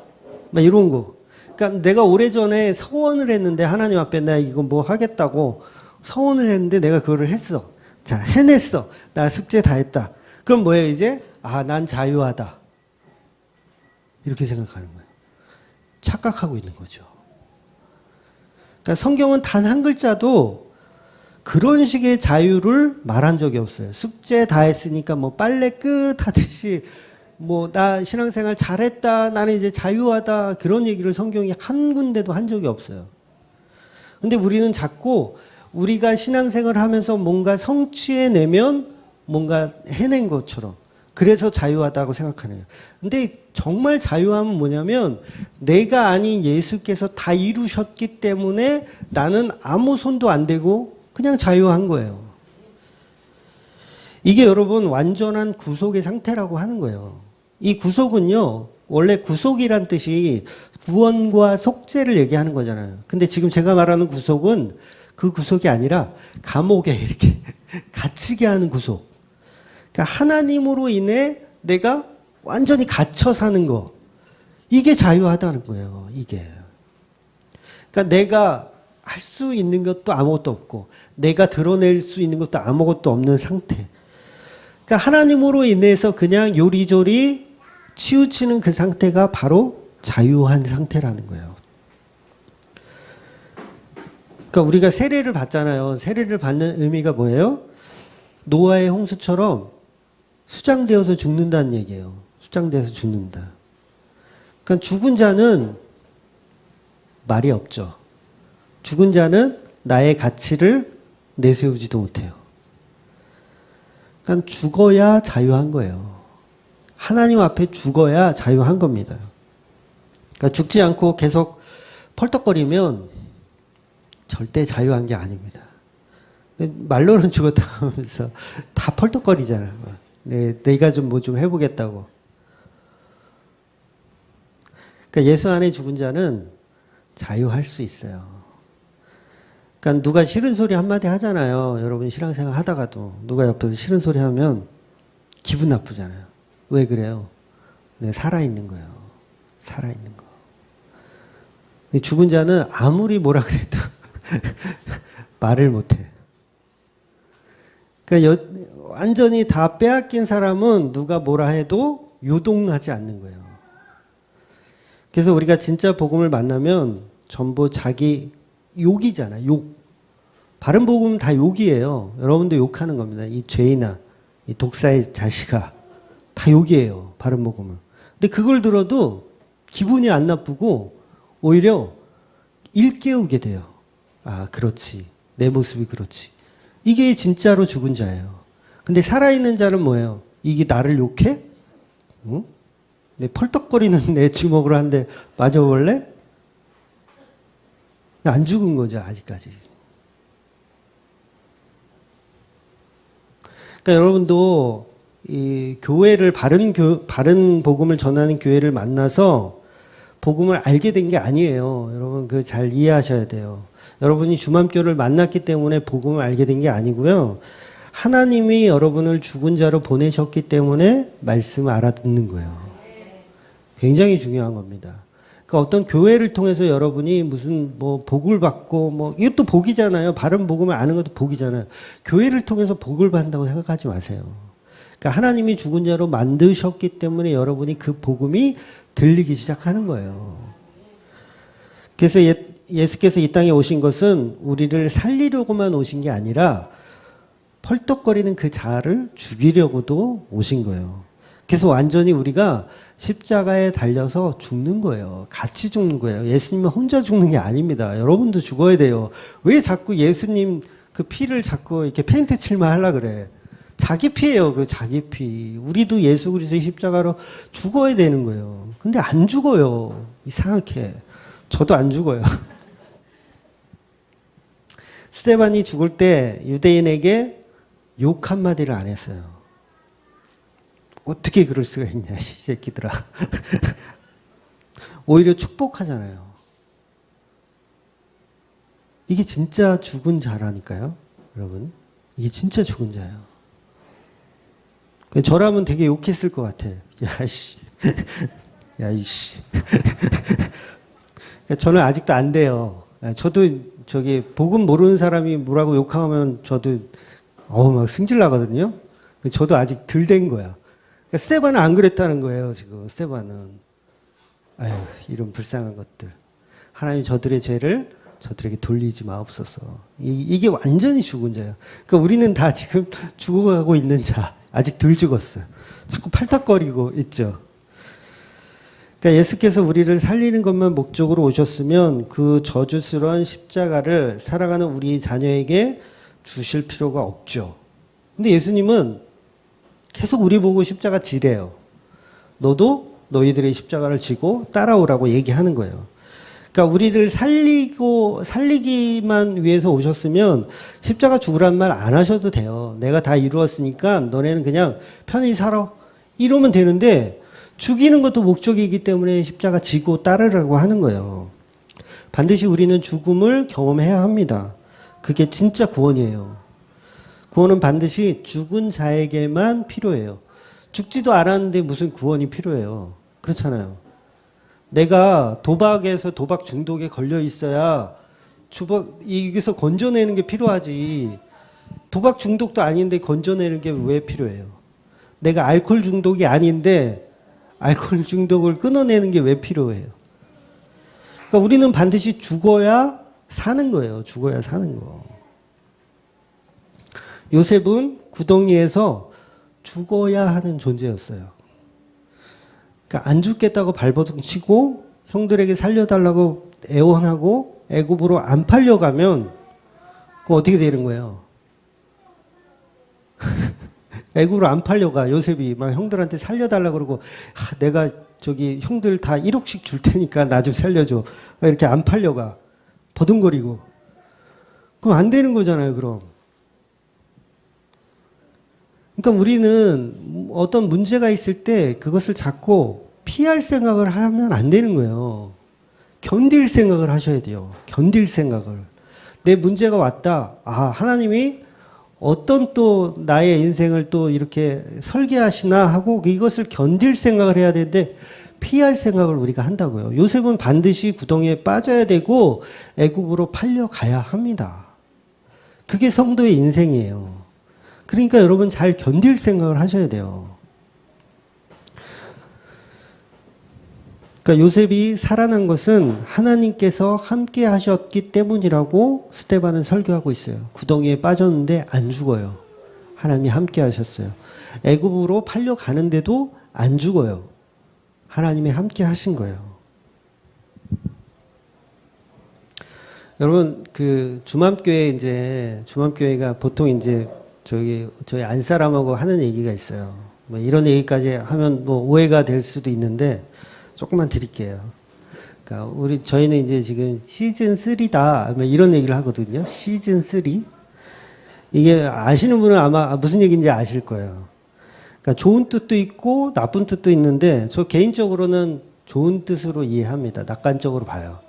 A: 이런 거. 그러니까 내가 오래전에 서원을 했는데 하나님 앞에 나 이거 뭐 하겠다고 서원을 했는데 내가 그거를 했어. 자, 해냈어. 나 숙제 다 했다. 그럼 뭐예요, 이제? 난 자유하다. 이렇게 생각하는 거예요. 착각하고 있는 거죠. 그러니까 성경은 단 한 글자도 그런 식의 자유를 말한 적이 없어요. 숙제 다 했으니까 빨래 끝 하듯이 나 신앙생활 잘했다. 나는 이제 자유하다. 그런 얘기를 성경이 한 군데도 한 적이 없어요. 근데 우리는 자꾸 우리가 신앙생활을 하면서 뭔가 성취해내면 뭔가 해낸 것처럼 그래서 자유하다고 생각하네요. 근데 정말 자유함은 뭐냐면 내가 아닌 예수께서 다 이루셨기 때문에 나는 아무 손도 안 대고 그냥 자유한 거예요. 이게 여러분 완전한 구속의 상태라고 하는 거예요. 이 구속은요, 원래 구속이란 뜻이 구원과 속죄를 얘기하는 거잖아요. 근데 지금 제가 말하는 구속은 그 구속이 아니라 감옥에 이렇게 갇히게 하는 구속. 그러니까 하나님으로 인해 내가 완전히 갇혀 사는 거. 이게 자유하다는 거예요, 이게. 그러니까 내가 할 수 있는 것도 아무것도 없고, 내가 드러낼 수 있는 것도 아무것도 없는 상태. 그러니까 하나님으로 인해서 그냥 요리조리 치우치는 그 상태가 바로 자유한 상태라는 거예요. 그러니까 우리가 세례를 받잖아요. 세례를 받는 의미가 뭐예요? 노아의 홍수처럼 수장되어서 죽는다는 얘기예요. 수장되어서 죽는다. 그러니까 죽은 자는 말이 없죠. 죽은 자는 나의 가치를 내세우지도 못해요. 그러니까 죽어야 자유한 거예요. 하나님 앞에 죽어야 자유한 겁니다. 그러니까 죽지 않고 계속 펄떡거리면 절대 자유한 게 아닙니다. 말로는 죽었다고 하면서 다 펄떡거리잖아요. 내가 좀 뭐 좀 해보겠다고. 그러니까 예수 안에 죽은 자는 자유할 수 있어요. 그러니까 누가 싫은 소리 한마디 하잖아요. 여러분 신앙생활 하다가도 누가 옆에서 싫은 소리 하면 기분 나쁘잖아요. 왜 그래요? 내가 살아있는 거예요. 살아있는 거. 죽은 자는 아무리 뭐라 그래도 말을 못해. 그러니까 완전히 다 빼앗긴 사람은 누가 뭐라 해도 요동하지 않는 거예요. 그래서 우리가 진짜 복음을 만나면 전부 자기 욕이잖아요. 욕. 바른 복음은 다 욕이에요. 여러분도 욕하는 겁니다. 이 죄인아, 이 독사의 자식아, 다 욕이에요. 바른 복음은. 근데 그걸 들어도 기분이 안 나쁘고 오히려 일깨우게 돼요. 아, 그렇지. 내 모습이 그렇지. 이게 진짜로 죽은 자예요. 근데 살아있는 자는 뭐예요? 이게 나를 욕해? 응? 내 펄떡거리는 내 주먹으로 한 대 맞아볼래? 안 죽은 거죠, 아직까지. 그러니까 여러분도 이 교회를 바른 복음을 전하는 교회를 만나서 복음을 알게 된 게 아니에요. 여러분 그 잘 이해하셔야 돼요. 여러분이 주맘교를 만났기 때문에 복음을 알게 된 게 아니고요. 하나님이 여러분을 죽은 자로 보내셨기 때문에 말씀을 알아듣는 거예요. 굉장히 중요한 겁니다. 그러니까 어떤 교회를 통해서 여러분이 무슨 뭐 복을 받고 뭐 이것도 복이잖아요. 바른 복음을 아는 것도 복이잖아요. 교회를 통해서 복을 받는다고 생각하지 마세요. 그러니까 하나님이 죽은 자로 만드셨기 때문에 여러분이 그 복음이 들리기 시작하는 거예요. 그래서 예수께서 이 땅에 오신 것은 우리를 살리려고만 오신 게 아니라 펄떡거리는 그 자아를 죽이려고도 오신 거예요. 그래서 완전히 우리가 십자가에 달려서 죽는 거예요. 같이 죽는 거예요. 예수님은 혼자 죽는 게 아닙니다. 여러분도 죽어야 돼요. 왜 자꾸 예수님 그 피를 자꾸 이렇게 페인트 칠만 하려고 그래. 자기 피예요. 그 자기 피. 우리도 예수 그리스도의 십자가로 죽어야 되는 거예요. 근데 안 죽어요. 이상하게. 저도 안 죽어요. 스데반이 죽을 때 유대인에게 욕 한마디를 안 했어요. 어떻게 그럴 수가 있냐, 이 새끼들아. 오히려 축복하잖아요. 이게 진짜 죽은 자라니까요, 여러분. 이게 진짜 죽은 자예요. 저라면 되게 욕했을 것 같아. 야, 이씨. 야, 이씨. 저는 아직도 안 돼요. 저도 저기 복음 모르는 사람이 뭐라고 욕하면 저도 막 승질 나거든요. 저도 아직 덜 된 거야. 그러니까 스데반은 안 그랬다는 거예요. 지금 스데반은 아유 이런 불쌍한 것들. 하나님 저들의 죄를 저들에게 돌리지 마옵소서. 이게 완전히 죽은 자예요. 그러니까 우리는 다 지금 죽어가고 있는 자. 아직 덜 죽었어요. 자꾸 팔딱거리고 있죠. 그러니까 예수께서 우리를 살리는 것만 목적으로 오셨으면 그 저주스러운 십자가를 살아가는 우리 자녀에게 주실 필요가 없죠. 근데 예수님은 계속 우리 보고 십자가 지래요. 너도 너희들의 십자가를 지고 따라오라고 얘기하는 거예요. 그러니까 우리를 살리기만 위해서 오셨으면 십자가 죽으란 말 안 하셔도 돼요. 내가 다 이루었으니까 너네는 그냥 편히 살아. 이러면 되는데 죽이는 것도 목적이기 때문에 십자가 지고 따르라고 하는 거예요. 반드시 우리는 죽음을 경험해야 합니다. 그게 진짜 구원이에요. 구원은 반드시 죽은 자에게만 필요해요. 죽지도 않았는데 무슨 구원이 필요해요. 그렇잖아요. 내가 도박에서 도박 중독에 걸려 있어야 여기서 건져내는 게 필요하지. 도박 중독도 아닌데 건져내는 게 왜 필요해요? 내가 알코올 중독이 아닌데 알코올 중독을 끊어내는 게 왜 필요해요? 그러니까 우리는 반드시 죽어야 사는 거예요. 죽어야 사는 거. 요셉은 구덩이에서 죽어야 하는 존재였어요. 그러니까 안 죽겠다고 발버둥 치고 형들에게 살려달라고 애원하고 애굽으로 안 팔려가면 그럼 어떻게 되는 거예요? 애굽으로 안 팔려가. 요셉이 막 형들한테 살려달라고 그러고 내가 저기 형들 다 1억씩 줄 테니까 나 좀 살려줘. 이렇게 안 팔려가. 버둥거리고. 그럼 안 되는 거잖아요, 그럼. 그러니까 우리는 어떤 문제가 있을 때 그것을 자꾸 피할 생각을 하면 안 되는 거예요. 견딜 생각을 하셔야 돼요. 견딜 생각을. 내 문제가 왔다. 하나님이 어떤 또 나의 인생을 또 이렇게 설계하시나 하고 이것을 견딜 생각을 해야 되는데 피할 생각을 우리가 한다고요. 요셉은 반드시 구덩이에 빠져야 되고 애굽으로 팔려가야 합니다. 그게 성도의 인생이에요. 그러니까 여러분 잘 견딜 생각을 하셔야 돼요. 그러니까 요셉이 살아난 것은 하나님께서 함께 하셨기 때문이라고 스데반은 설교하고 있어요. 구덩이에 빠졌는데 안 죽어요. 하나님이 함께 하셨어요. 애굽으로 팔려가는데도 안 죽어요. 하나님이 함께 하신 거예요. 여러분, 그 주맘교회가 보통 이제 저희 안사람하고 하는 얘기가 있어요. 뭐 이런 얘기까지 하면 뭐 오해가 될 수도 있는데 조금만 드릴게요. 그러니까 저희는 이제 지금 시즌 3다 뭐 이런 얘기를 하거든요. 시즌 3. 이게 아시는 분은 아마 무슨 얘기인지 아실 거예요. 그러니까 좋은 뜻도 있고 나쁜 뜻도 있는데 저 개인적으로는 좋은 뜻으로 이해합니다. 낙관적으로 봐요.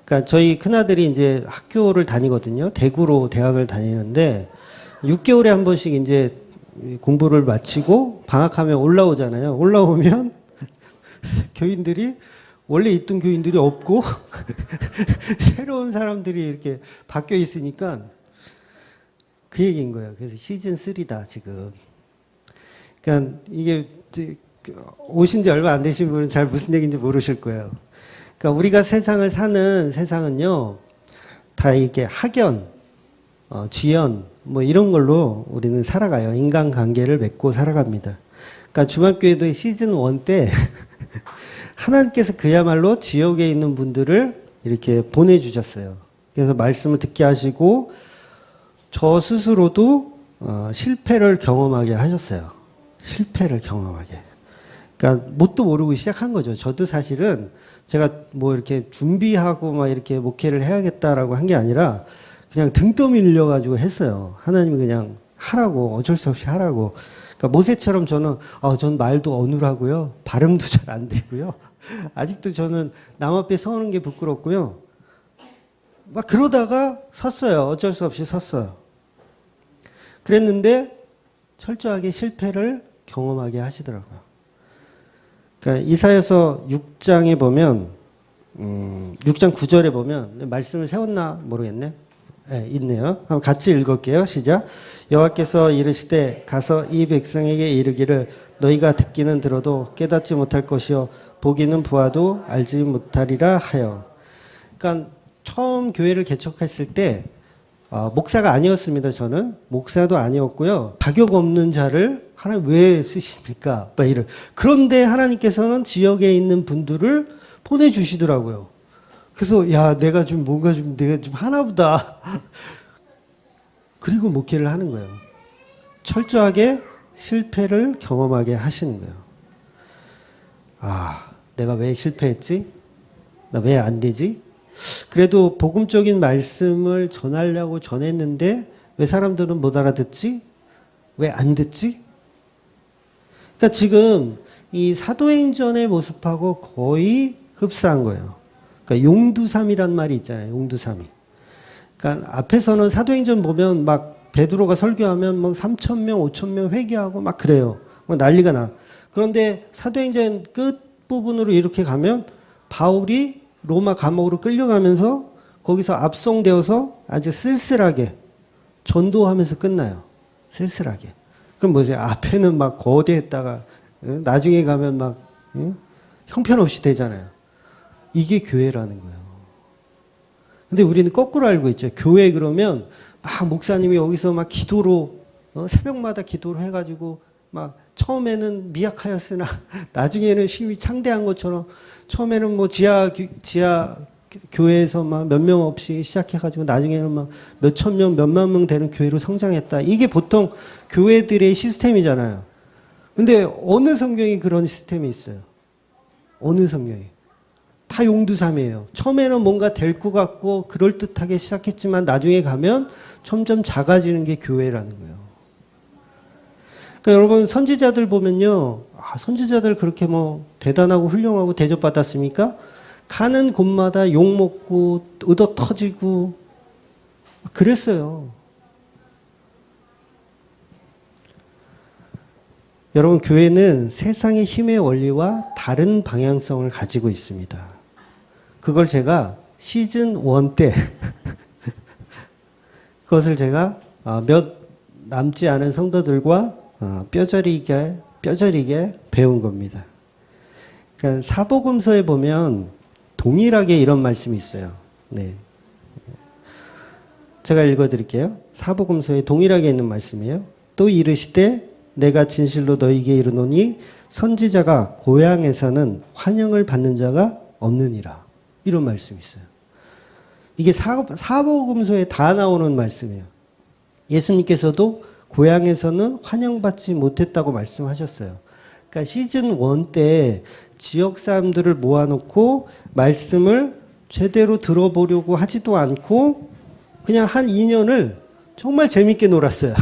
A: 그러니까 저희 큰아들이 이제 학교를 다니거든요. 대구로 대학을 다니는데 6개월에 한 번씩 이제 공부를 마치고 방학하면 올라오잖아요. 올라오면 교인들이 원래 있던 교인들이 없고 새로운 사람들이 이렇게 바뀌어 있으니까 그 얘기인 거예요. 그래서 시즌 3다 지금. 그러니까 이게 오신 지 얼마 안 되신 분은 잘 무슨 얘기인지 모르실 거예요. 그러니까 우리가 세상을 사는 세상은요, 다 이렇게 학연, 지연, 뭐 이런 걸로 우리는 살아가요. 인간관계를 맺고 살아갑니다. 그러니까 주말교회도 시즌 1 때 하나님께서 그야말로 지역에 있는 분들을 이렇게 보내주셨어요. 그래서 말씀을 듣게 하시고 저 스스로도 실패를 경험하게 하셨어요. 실패를 경험하게. 그러니까 뭣도 모르고 시작한 거죠. 저도 사실은 제가 뭐 이렇게 준비하고 막 이렇게 목회를 해야겠다라고 한 게 아니라 그냥 등 떠밀려가지고 했어요. 하나님이 그냥 하라고, 어쩔 수 없이 하라고. 그러니까 모세처럼 전 말도 어눌하고요. 발음도 잘 안 되고요. 아직도 저는 남 앞에 서는 게 부끄럽고요. 막 그러다가 섰어요. 어쩔 수 없이 섰어요. 그랬는데 철저하게 실패를 경험하게 하시더라고요. 그러니까 이사야서 6장에 보면 6장 9절에 보면 말씀을 세웠나 모르겠네. 네, 있네요. 한번 같이 읽을게요. 시작. 여호와께서 이르시되 가서 이 백성에게 이르기를 너희가 듣기는 들어도 깨닫지 못할 것이요 보기는 보아도 알지 못하리라 하여. 그러니까 처음 교회를 개척했을 때 목사가 아니었습니다. 저는 목사도 아니었고요. 자격 없는 자를 하나님 왜 쓰십니까? 그런데 하나님께서는 지역에 있는 분들을 보내주시더라고요. 그래서 내가 좀 하나보다. 그리고 목회를 하는 거예요. 철저하게 실패를 경험하게 하시는 거예요. 내가 왜 실패했지? 나 왜 안 되지? 그래도 복음적인 말씀을 전하려고 전했는데 왜 사람들은 못 알아듣지? 왜 안 듣지? 그러니까 지금 이 사도행전의 모습하고 거의 흡사한 거예요. 그러니까 용두삼이란 말이 있잖아요. 용두삼이. 그러니까 앞에서는 사도행전 보면 막 베드로가 설교하면 막 3,000명, 5,000명 회개하고 막 그래요. 막 난리가 나. 그런데 사도행전 끝 부분으로 이렇게 가면 바울이 로마 감옥으로 끌려가면서 거기서 압송되어서 아주 쓸쓸하게 전도하면서 끝나요. 쓸쓸하게. 그럼 뭐지? 앞에는 막 거대했다가 나중에 가면 막 형편없이 되잖아요. 이게 교회라는 거예요. 근데 우리는 거꾸로 알고 있죠. 교회 그러면 막 목사님이 여기서 막 기도로 새벽마다 기도를 해가지고 막 처음에는 미약하였으나 나중에는 힘이 창대한 것처럼 처음에는 뭐 지하 교회에서 막 몇 명 없이 시작해가지고 나중에는 막 몇천 명, 몇만 명 되는 교회로 성장했다. 이게 보통 교회들의 시스템이잖아요. 근데 어느 성경이 그런 시스템이 있어요? 어느 성경이? 다 용두삼이에요. 처음에는 뭔가 될 것 같고 그럴듯하게 시작했지만 나중에 가면 점점 작아지는 게 교회라는 거예요. 그러니까 여러분 선지자들 보면요. 선지자들 그렇게 뭐 대단하고 훌륭하고 대접받았습니까? 가는 곳마다 욕먹고 얻어 터지고 그랬어요. 여러분 교회는 세상의 힘의 원리와 다른 방향성을 가지고 있습니다. 그걸 제가 시즌 1 때 그것을 제가 남지 않은 성도들과 뼈저리게 배운 겁니다. 그러니까 사복음서에 보면 동일하게 이런 말씀이 있어요. 네. 제가 읽어드릴게요. 사복음서에 동일하게 있는 말씀이에요. 또 이르시되 내가 진실로 너희에게 이르노니 선지자가 고향에서는 환영을 받는 자가 없느니라. 이런 말씀이 있어요. 이게 사복음서에 다 나오는 말씀이에요. 예수님께서도 고향에서는 환영받지 못했다고 말씀하셨어요. 그러니까 시즌 1 때 지역 사람들을 모아놓고 말씀을 제대로 들어보려고 하지도 않고 그냥 한 2년을 정말 재밌게 놀았어요.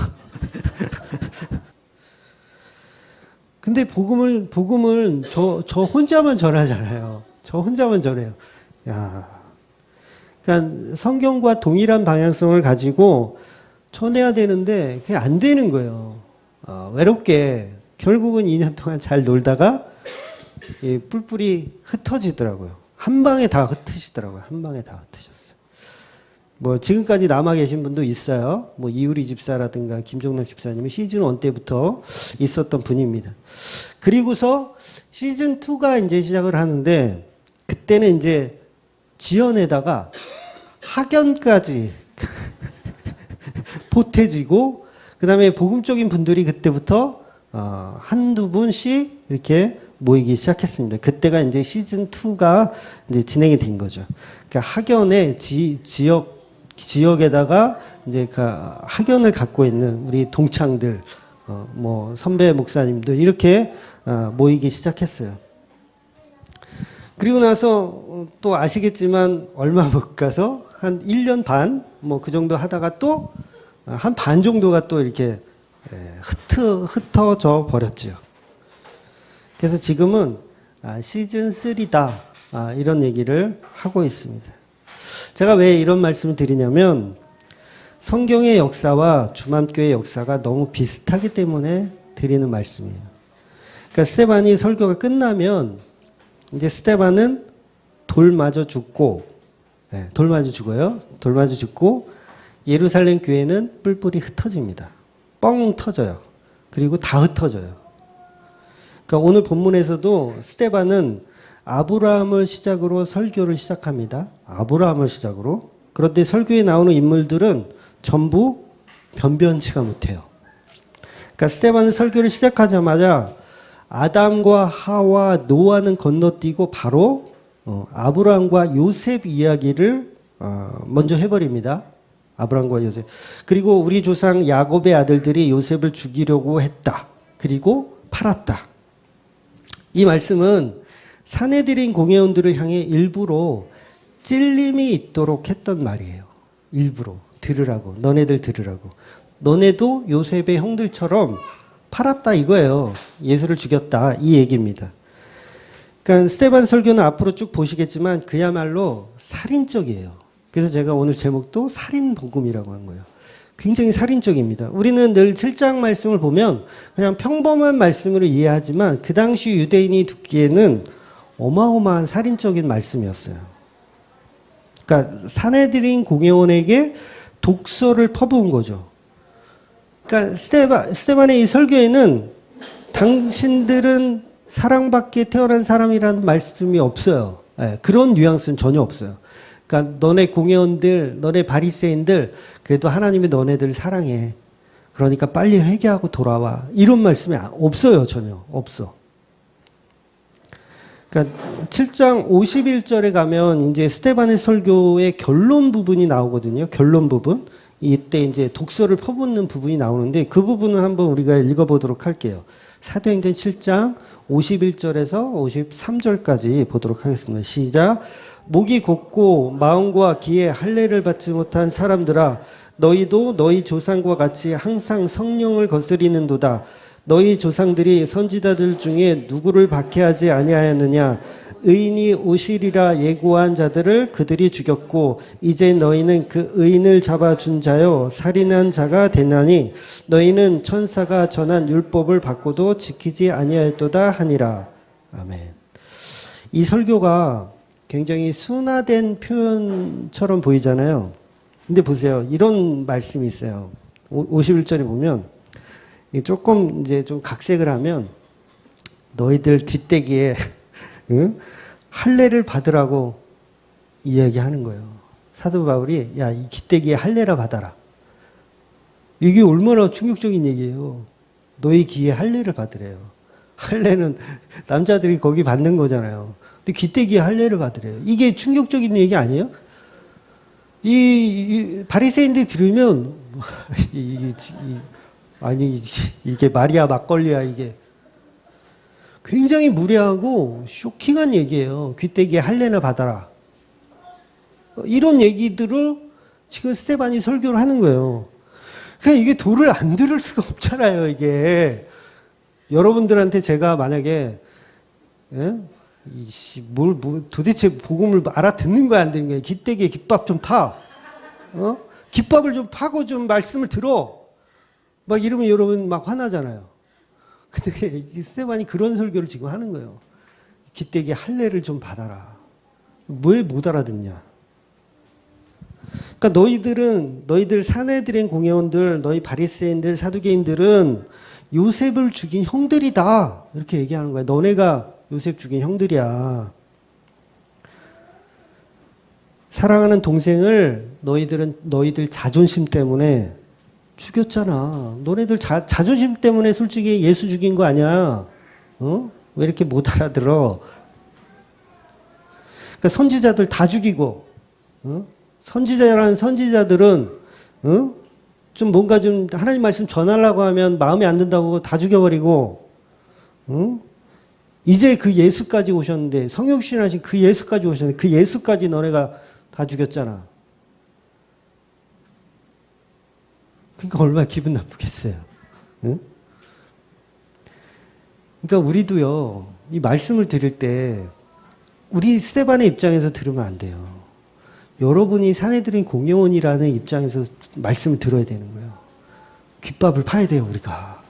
A: 근데 복음을 저 혼자만 전하잖아요. 저 혼자만 전해요. 야. 그러니까 성경과 동일한 방향성을 가지고 전해야 되는데 그게 안 되는 거예요. 외롭게 결국은 2년 동안 잘 놀다가 뿔뿔이 흩어지더라고요. 한 방에 다 흩으시더라고요. 한 방에 다 흩으셨어요. 뭐 지금까지 남아 계신 분도 있어요. 뭐 이우리 집사라든가 김종락 집사님은 시즌 1 때부터 있었던 분입니다. 그리고서 시즌 2가 이제 시작을 하는데 그때는 이제 지연에다가 학연까지 보태지고 그다음에 복음적인 분들이 그때부터 한두 분씩 이렇게 모이기 시작했습니다. 그때가 이제 시즌 2가 이제 진행이 된 거죠. 그러니까 학연의 지역에다가 이제 그 학연을 갖고 있는 우리 동창들, 뭐 선배 목사님들 이렇게 모이기 시작했어요. 그리고 나서 또 아시겠지만 얼마 못 가서 한 1년 반 뭐 그 정도 하다가 또 한 반 정도가 또 이렇게 흩어져 버렸죠. 그래서 지금은 시즌 3다 이런 얘기를 하고 있습니다. 제가 왜 이런 말씀을 드리냐면 성경의 역사와 주맘교의 역사가 너무 비슷하기 때문에 드리는 말씀이에요. 그러니까 스데반이 설교가 끝나면 이제 스데반은 돌 맞아 죽고, 돌 맞아 죽어요. 돌 맞아 죽고 예루살렘 교회는 뿔뿔이 흩어집니다. 뻥 터져요. 그리고 다 흩어져요. 그러니까 오늘 본문에서도 스데반은 아브라함을 시작으로 설교를 시작합니다. 아브라함을 시작으로. 그런데 설교에 나오는 인물들은 전부 변변치가 못해요. 그러니까 스데반은 설교를 시작하자마자 아담과 하와 노아는 건너뛰고 바로 아브라함과 요셉 이야기를 먼저 해버립니다. 아브라함과 요셉. 그리고 우리 조상 야곱의 아들들이 요셉을 죽이려고 했다. 그리고 팔았다. 이 말씀은 산헤드린 공회원들을 향해 일부러 찔림이 있도록 했던 말이에요. 일부러 들으라고. 너네들 들으라고. 너네도 요셉의 형들처럼 팔았다 이거예요. 예수를 죽였다 이 얘기입니다. 그러니까 스데반 설교는 앞으로 쭉 보시겠지만 그야말로 살인적이에요. 그래서 제가 오늘 제목도 살인복음이라고 한 거예요. 굉장히 살인적입니다. 우리는 늘 7장 말씀을 보면 그냥 평범한 말씀으로 이해하지만 그 당시 유대인이 듣기에는 어마어마한 살인적인 말씀이었어요. 그러니까 산헤드린 공회원에게 독서를 퍼부은 거죠. 그러니까 스데반의 이 설교에는 당신들은 사랑받기에 태어난 사람이라는 말씀이 없어요. 그런 뉘앙스는 전혀 없어요. 그러니까 너네 공회원들, 너네 바리새인들 그래도 하나님이 너네들 사랑해. 그러니까 빨리 회개하고 돌아와. 이런 말씀이 없어요. 전혀 없어. 그러니까 7장 51절에 가면 이제 스데반의 설교의 결론 부분이 나오거든요. 결론 부분. 이때 이제 독서를 퍼붓는 부분이 나오는데 그 부분은 한번 우리가 읽어보도록 할게요. 사도행전 7장 51절에서 53절까지 보도록 하겠습니다. 시작. 목이 곧고 마음과 귀에 할례를 받지 못한 사람들아 너희도 너희 조상과 같이 항상 성령을 거스리는도다. 너희 조상들이 선지자들 중에 누구를 박해하지 아니하였느냐. 의인이 오시리라 예고한 자들을 그들이 죽였고 이제 너희는 그 의인을 잡아준 자요 살인한 자가 되나니 너희는 천사가 전한 율법을 받고도 지키지 아니하였도다 하니라. 아멘. 이 설교가 굉장히 순화된 표현처럼 보이잖아요. 근데 보세요. 이런 말씀이 있어요. 51절에 보면 조금 이제 좀 각색을 하면 너희들 귀때기에 응? 할례를 받으라고 이야기하는 거예요. 사도 바울이 야, 이 귀때기에 할례라 받아라. 이게 얼마나 충격적인 얘기예요. 너희 귀에 할례를 받으래요. 할례는 남자들이 거기 받는 거잖아요. 근데 귀때기에 할례를 받으래요. 이게 충격적인 얘기 아니에요? 이 바리새인들이 들으면 아니 이게 말이야 막걸리야 이게 굉장히 무례하고 쇼킹한 얘기예요. 귀때기에 할례나 받아라. 이런 얘기들을 지금 스테반이 설교를 하는 거예요. 그냥 이게 도를 안 들을 수가 없잖아요, 이게. 여러분들한테 제가 만약에, 예? 도대체 복음을 알아듣는 거야, 안 듣는 거야? 귀때기에 깃밥 좀 파. 깃밥을 좀 파고 좀 말씀을 들어. 막 이러면 여러분 막 화나잖아요. 근데 스테반이 그런 설교를 지금 하는 거예요. 귀때기에 할례를 좀 받아라. 왜 못 알아듣냐? 그러니까 너희들 사내들인 공회원들, 너희 바리새인들, 사두개인들은 요셉을 죽인 형들이다. 이렇게 얘기하는 거야. 너네가 요셉 죽인 형들이야. 사랑하는 동생을 너희들 자존심 때문에 죽였잖아. 너네들 자존심 때문에 솔직히 예수 죽인 거 아니야. 왜 이렇게 못 알아들어? 그러니까 선지자들 다 죽이고, 선지자라는 선지자들은 좀 뭔가 좀 하나님 말씀 전하려고 하면 마음에 안 든다고 다 죽여버리고 이제 그 예수까지 오셨는데 성육신하신 그 예수까지 오셨는데 그 예수까지 너네가 다 죽였잖아. 그러니까 얼마나 기분 나쁘겠어요. 응? 그러니까 우리도요 이 말씀을 들을 때 우리 스테반의 입장에서 들으면 안 돼요. 여러분이 사내들인 공회원이라는 입장에서 말씀을 들어야 되는 거예요. 깃밥을 파야 돼요, 우리가.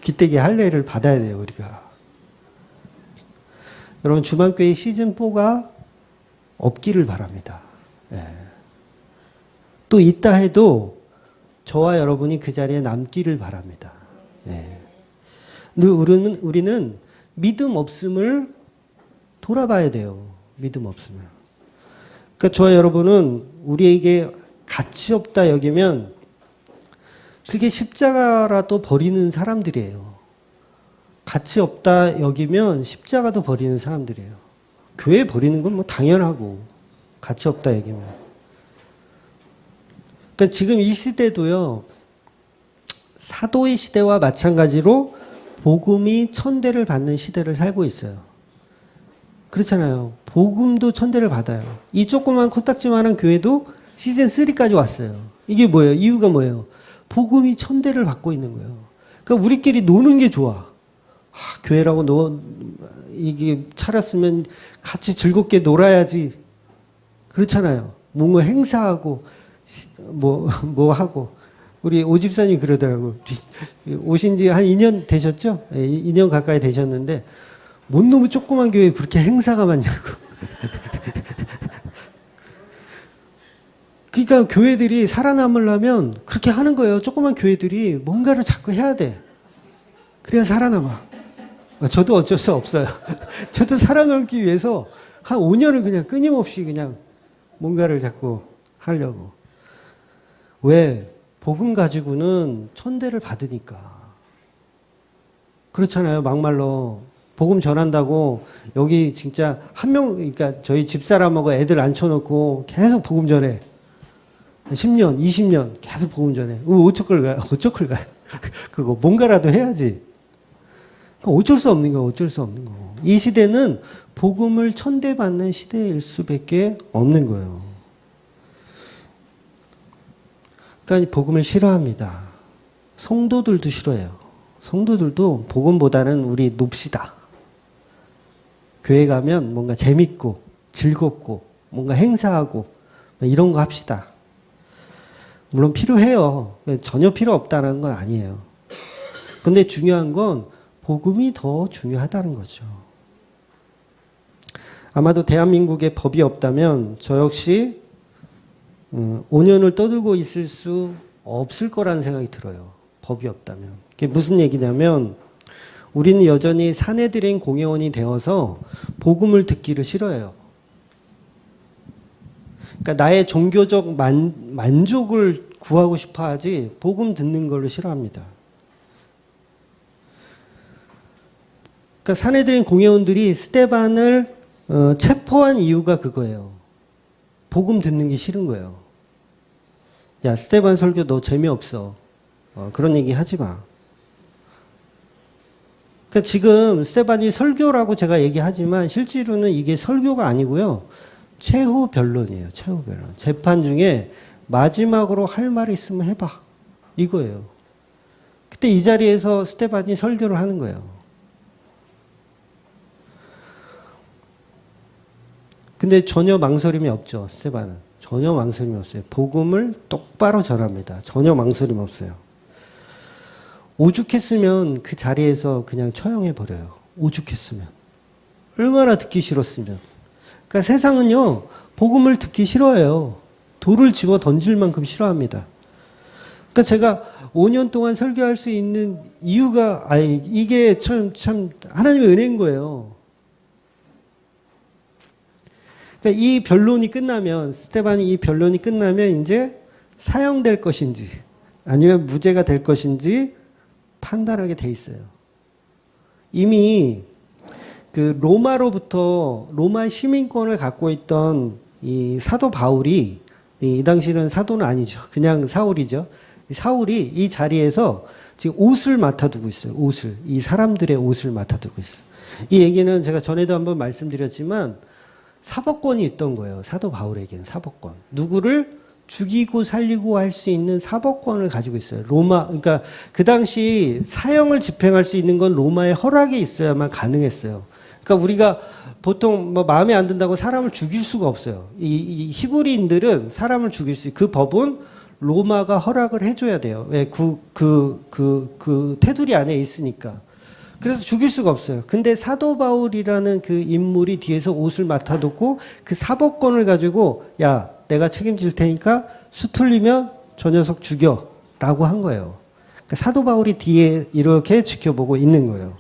A: 귀때기 할례를 받아야 돼요, 우리가. 여러분, 주만교회 시즌4가 없기를 바랍니다. 네. 또 있다 해도 저와 여러분이 그 자리에 남기를 바랍니다. 네. 늘 우리는 믿음 없음을 돌아봐야 돼요. 믿음 없음을. 그러니까 저와 여러분은 우리에게 가치 없다 여기면 그게 십자가라도 버리는 사람들이에요. 가치 없다 여기면 십자가도 버리는 사람들이에요. 교회 버리는 건 뭐 당연하고 가치 없다 여기면. 그러니까 지금 이 시대도요. 사도의 시대와 마찬가지로 복음이 천대를 받는 시대를 살고 있어요. 그렇잖아요. 복음도 천대를 받아요. 이 조그만 코딱지만한 교회도 시즌3까지 왔어요. 이게 뭐예요? 이유가 뭐예요? 복음이 천대를 받고 있는 거예요. 그러니까 우리끼리 노는 게 좋아. 교회라고 이게 차렸으면 같이 즐겁게 놀아야지. 그렇잖아요. 뭔가 행사하고, 뭐 하고. 우리 오 집사님이 그러더라고. 오신 지 한 2년 되셨죠? 2년 가까이 되셨는데, 뭔 놈의 조그만 교회에 그렇게 행사가 많냐고. 그러니까 교회들이 살아남으려면 그렇게 하는 거예요. 조그만 교회들이 뭔가를 자꾸 해야 돼. 그래야 살아남아. 저도 어쩔 수 없어요. 저도 살아남기 위해서 한 5년을 그냥 끊임없이 그냥 뭔가를 자꾸 하려고. 왜? 복음 가지고는 천대를 받으니까. 그렇잖아요. 막말로. 복음 전한다고 여기 진짜 한 명, 그러니까 저희 집사람하고 애들 앉혀놓고 계속 복음 전해. 10년, 20년 계속 복음 전해. 어쩔 가요? 그거 뭔가라도 해야지. 어쩔 수 없는 거, 어쩔 수 없는 거. 이 시대는 복음을 천대받는 시대일 수밖에 없는 거예요. 그러니까 복음을 싫어합니다. 성도들도 싫어해요. 성도들도 복음보다는 우리 놉시다. 교회 가면 뭔가 재밌고 즐겁고 뭔가 행사하고 이런 거 합시다. 물론 필요해요. 전혀 필요 없다는 건 아니에요. 근데 중요한 건 복음이 더 중요하다는 거죠. 아마도 대한민국에 법이 없다면 저 역시 5년을 떠들고 있을 수 없을 거라는 생각이 들어요. 법이 없다면. 그게 무슨 얘기냐면 우리는 여전히 사내들인 공회원이 되어서 복음을 듣기를 싫어해요. 그러니까 나의 종교적 만족을 구하고 싶어 하지 복음 듣는 걸로 싫어합니다. 그러니까 사내들인 공회원들이 스데반을 체포한 이유가 그거예요. 복음 듣는 게 싫은 거예요. 야, 스데반 설교 너 재미없어. 그런 얘기 하지 마. 그러니까 지금 스데반이 설교라고 제가 얘기하지만 실제로는 이게 설교가 아니고요. 최후 변론이에요. 최후 변론. 재판 중에 마지막으로 할 말이 있으면 해봐. 이거예요. 그때 이 자리에서 스데반이 설교를 하는 거예요. 근데 전혀 망설임이 없죠. 스데반은. 전혀 망설임이 없어요. 복음을 똑바로 전합니다. 전혀 망설임 없어요. 오죽했으면 그 자리에서 그냥 처형해버려요. 오죽했으면. 얼마나 듣기 싫었으면. 그러니까 세상은요, 복음을 듣기 싫어해요. 돌을 집어 던질 만큼 싫어합니다. 그러니까 제가 5년 동안 설교할 수 있는 이유가, 이게 참 하나님의 은혜인 거예요. 그러니까 이 변론이 끝나면, 스데반이 이 변론이 끝나면 이제 사형될 것인지, 아니면 무죄가 될 것인지 판단하게 돼 있어요. 이미 그 로마로부터 로마 시민권을 갖고 있던 이 사도 바울이, 이 당시는 사도는 아니죠. 그냥 사울이죠. 사울이 이 자리에서 지금 옷을 맡아두고 있어요. 옷을. 이 사람들의 옷을 맡아두고 있어요. 이 얘기는 제가 전에도 한번 말씀드렸지만 사법권이 있던 거예요. 사도 바울에게는 사법권. 누구를 죽이고 살리고 할 수 있는 사법권을 가지고 있어요. 로마, 그러니까 그 당시 사형을 집행할 수 있는 건 로마의 허락이 있어야만 가능했어요. 그러니까 우리가 보통 뭐 마음에 안 든다고 사람을 죽일 수가 없어요. 이 히브리인들은 사람을 죽일 수, 그 법은 로마가 허락을 해줘야 돼요. 왜? 그 테두리 안에 있으니까. 그래서 죽일 수가 없어요. 근데 사도 바울이라는 그 인물이 뒤에서 옷을 맡아뒀고 그 사법권을 가지고 야, 내가 책임질 테니까 수틀리면 저 녀석 죽여 라고 한 거예요. 그러니까 사도 바울이 뒤에 이렇게 지켜보고 있는 거예요.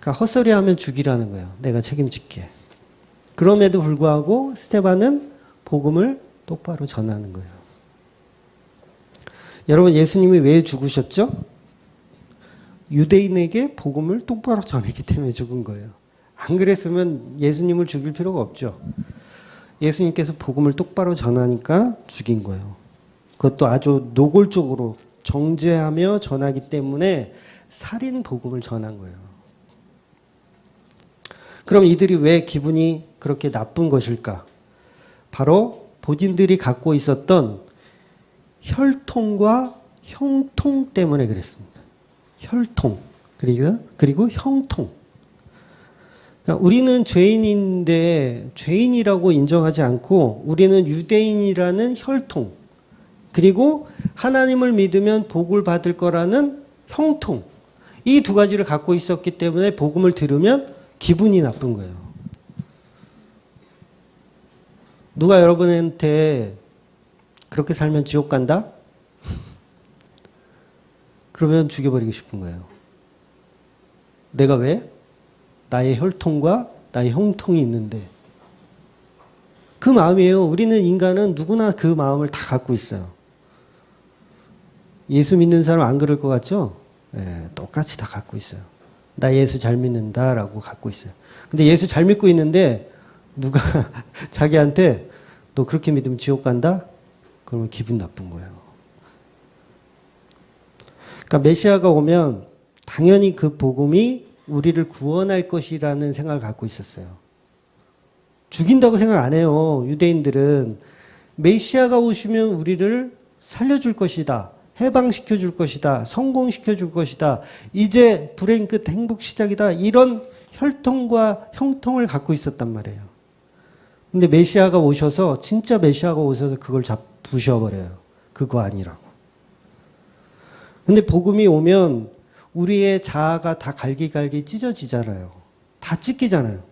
A: 그러니까 헛소리하면 죽이라는 거예요. 내가 책임질게. 그럼에도 불구하고 스데반은 복음을 똑바로 전하는 거예요. 여러분, 예수님이 왜 죽으셨죠? 유대인에게 복음을 똑바로 전했기 때문에 죽은 거예요. 안 그랬으면 예수님을 죽일 필요가 없죠. 예수님께서 복음을 똑바로 전하니까 죽인 거예요. 그것도 아주 노골적으로 정죄하며 전하기 때문에 살인 복음을 전한 거예요. 그럼 이들이 왜 기분이 그렇게 나쁜 것일까? 바로 본인들이 갖고 있었던 혈통과 형통 때문에 그랬습니다. 혈통, 그리고 형통. 그러니까 우리는 죄인인데 죄인이라고 인정하지 않고 우리는 유대인이라는 혈통, 그리고 하나님을 믿으면 복을 받을 거라는 형통, 이 두 가지를 갖고 있었기 때문에 복음을 들으면 기분이 나쁜 거예요. 누가 여러분한테 그렇게 살면 지옥 간다? 그러면 죽여버리고 싶은 거예요. 내가 왜? 나의 혈통과 나의 형통이 있는데. 그 마음이에요. 우리는 인간은 누구나 그 마음을 다 갖고 있어요. 예수 믿는 사람 안 그럴 것 같죠? 네, 똑같이 다 갖고 있어요. 나 예수 잘 믿는다라고 갖고 있어요. 근데 예수 잘 믿고 있는데 누가 자기한테 너 그렇게 믿으면 지옥 간다? 그러면 기분 나쁜 거예요. 그러니까 메시아가 오면 당연히 그 복음이 우리를 구원할 것이라는 생각을 갖고 있었어요. 죽인다고 생각 안 해요. 유대인들은 메시아가 오시면 우리를 살려줄 것이다. 해방시켜 줄 것이다. 성공시켜 줄 것이다. 이제 불행 끝 행복 시작이다. 이런 혈통과 형통을 갖고 있었단 말이에요. 근데 메시아가 오셔서, 진짜 메시아가 오셔서 그걸 부셔버려요. 그거 아니라고. 근데 복음이 오면 우리의 자아가 다 갈기갈기 찢어지잖아요. 다 찢기잖아요.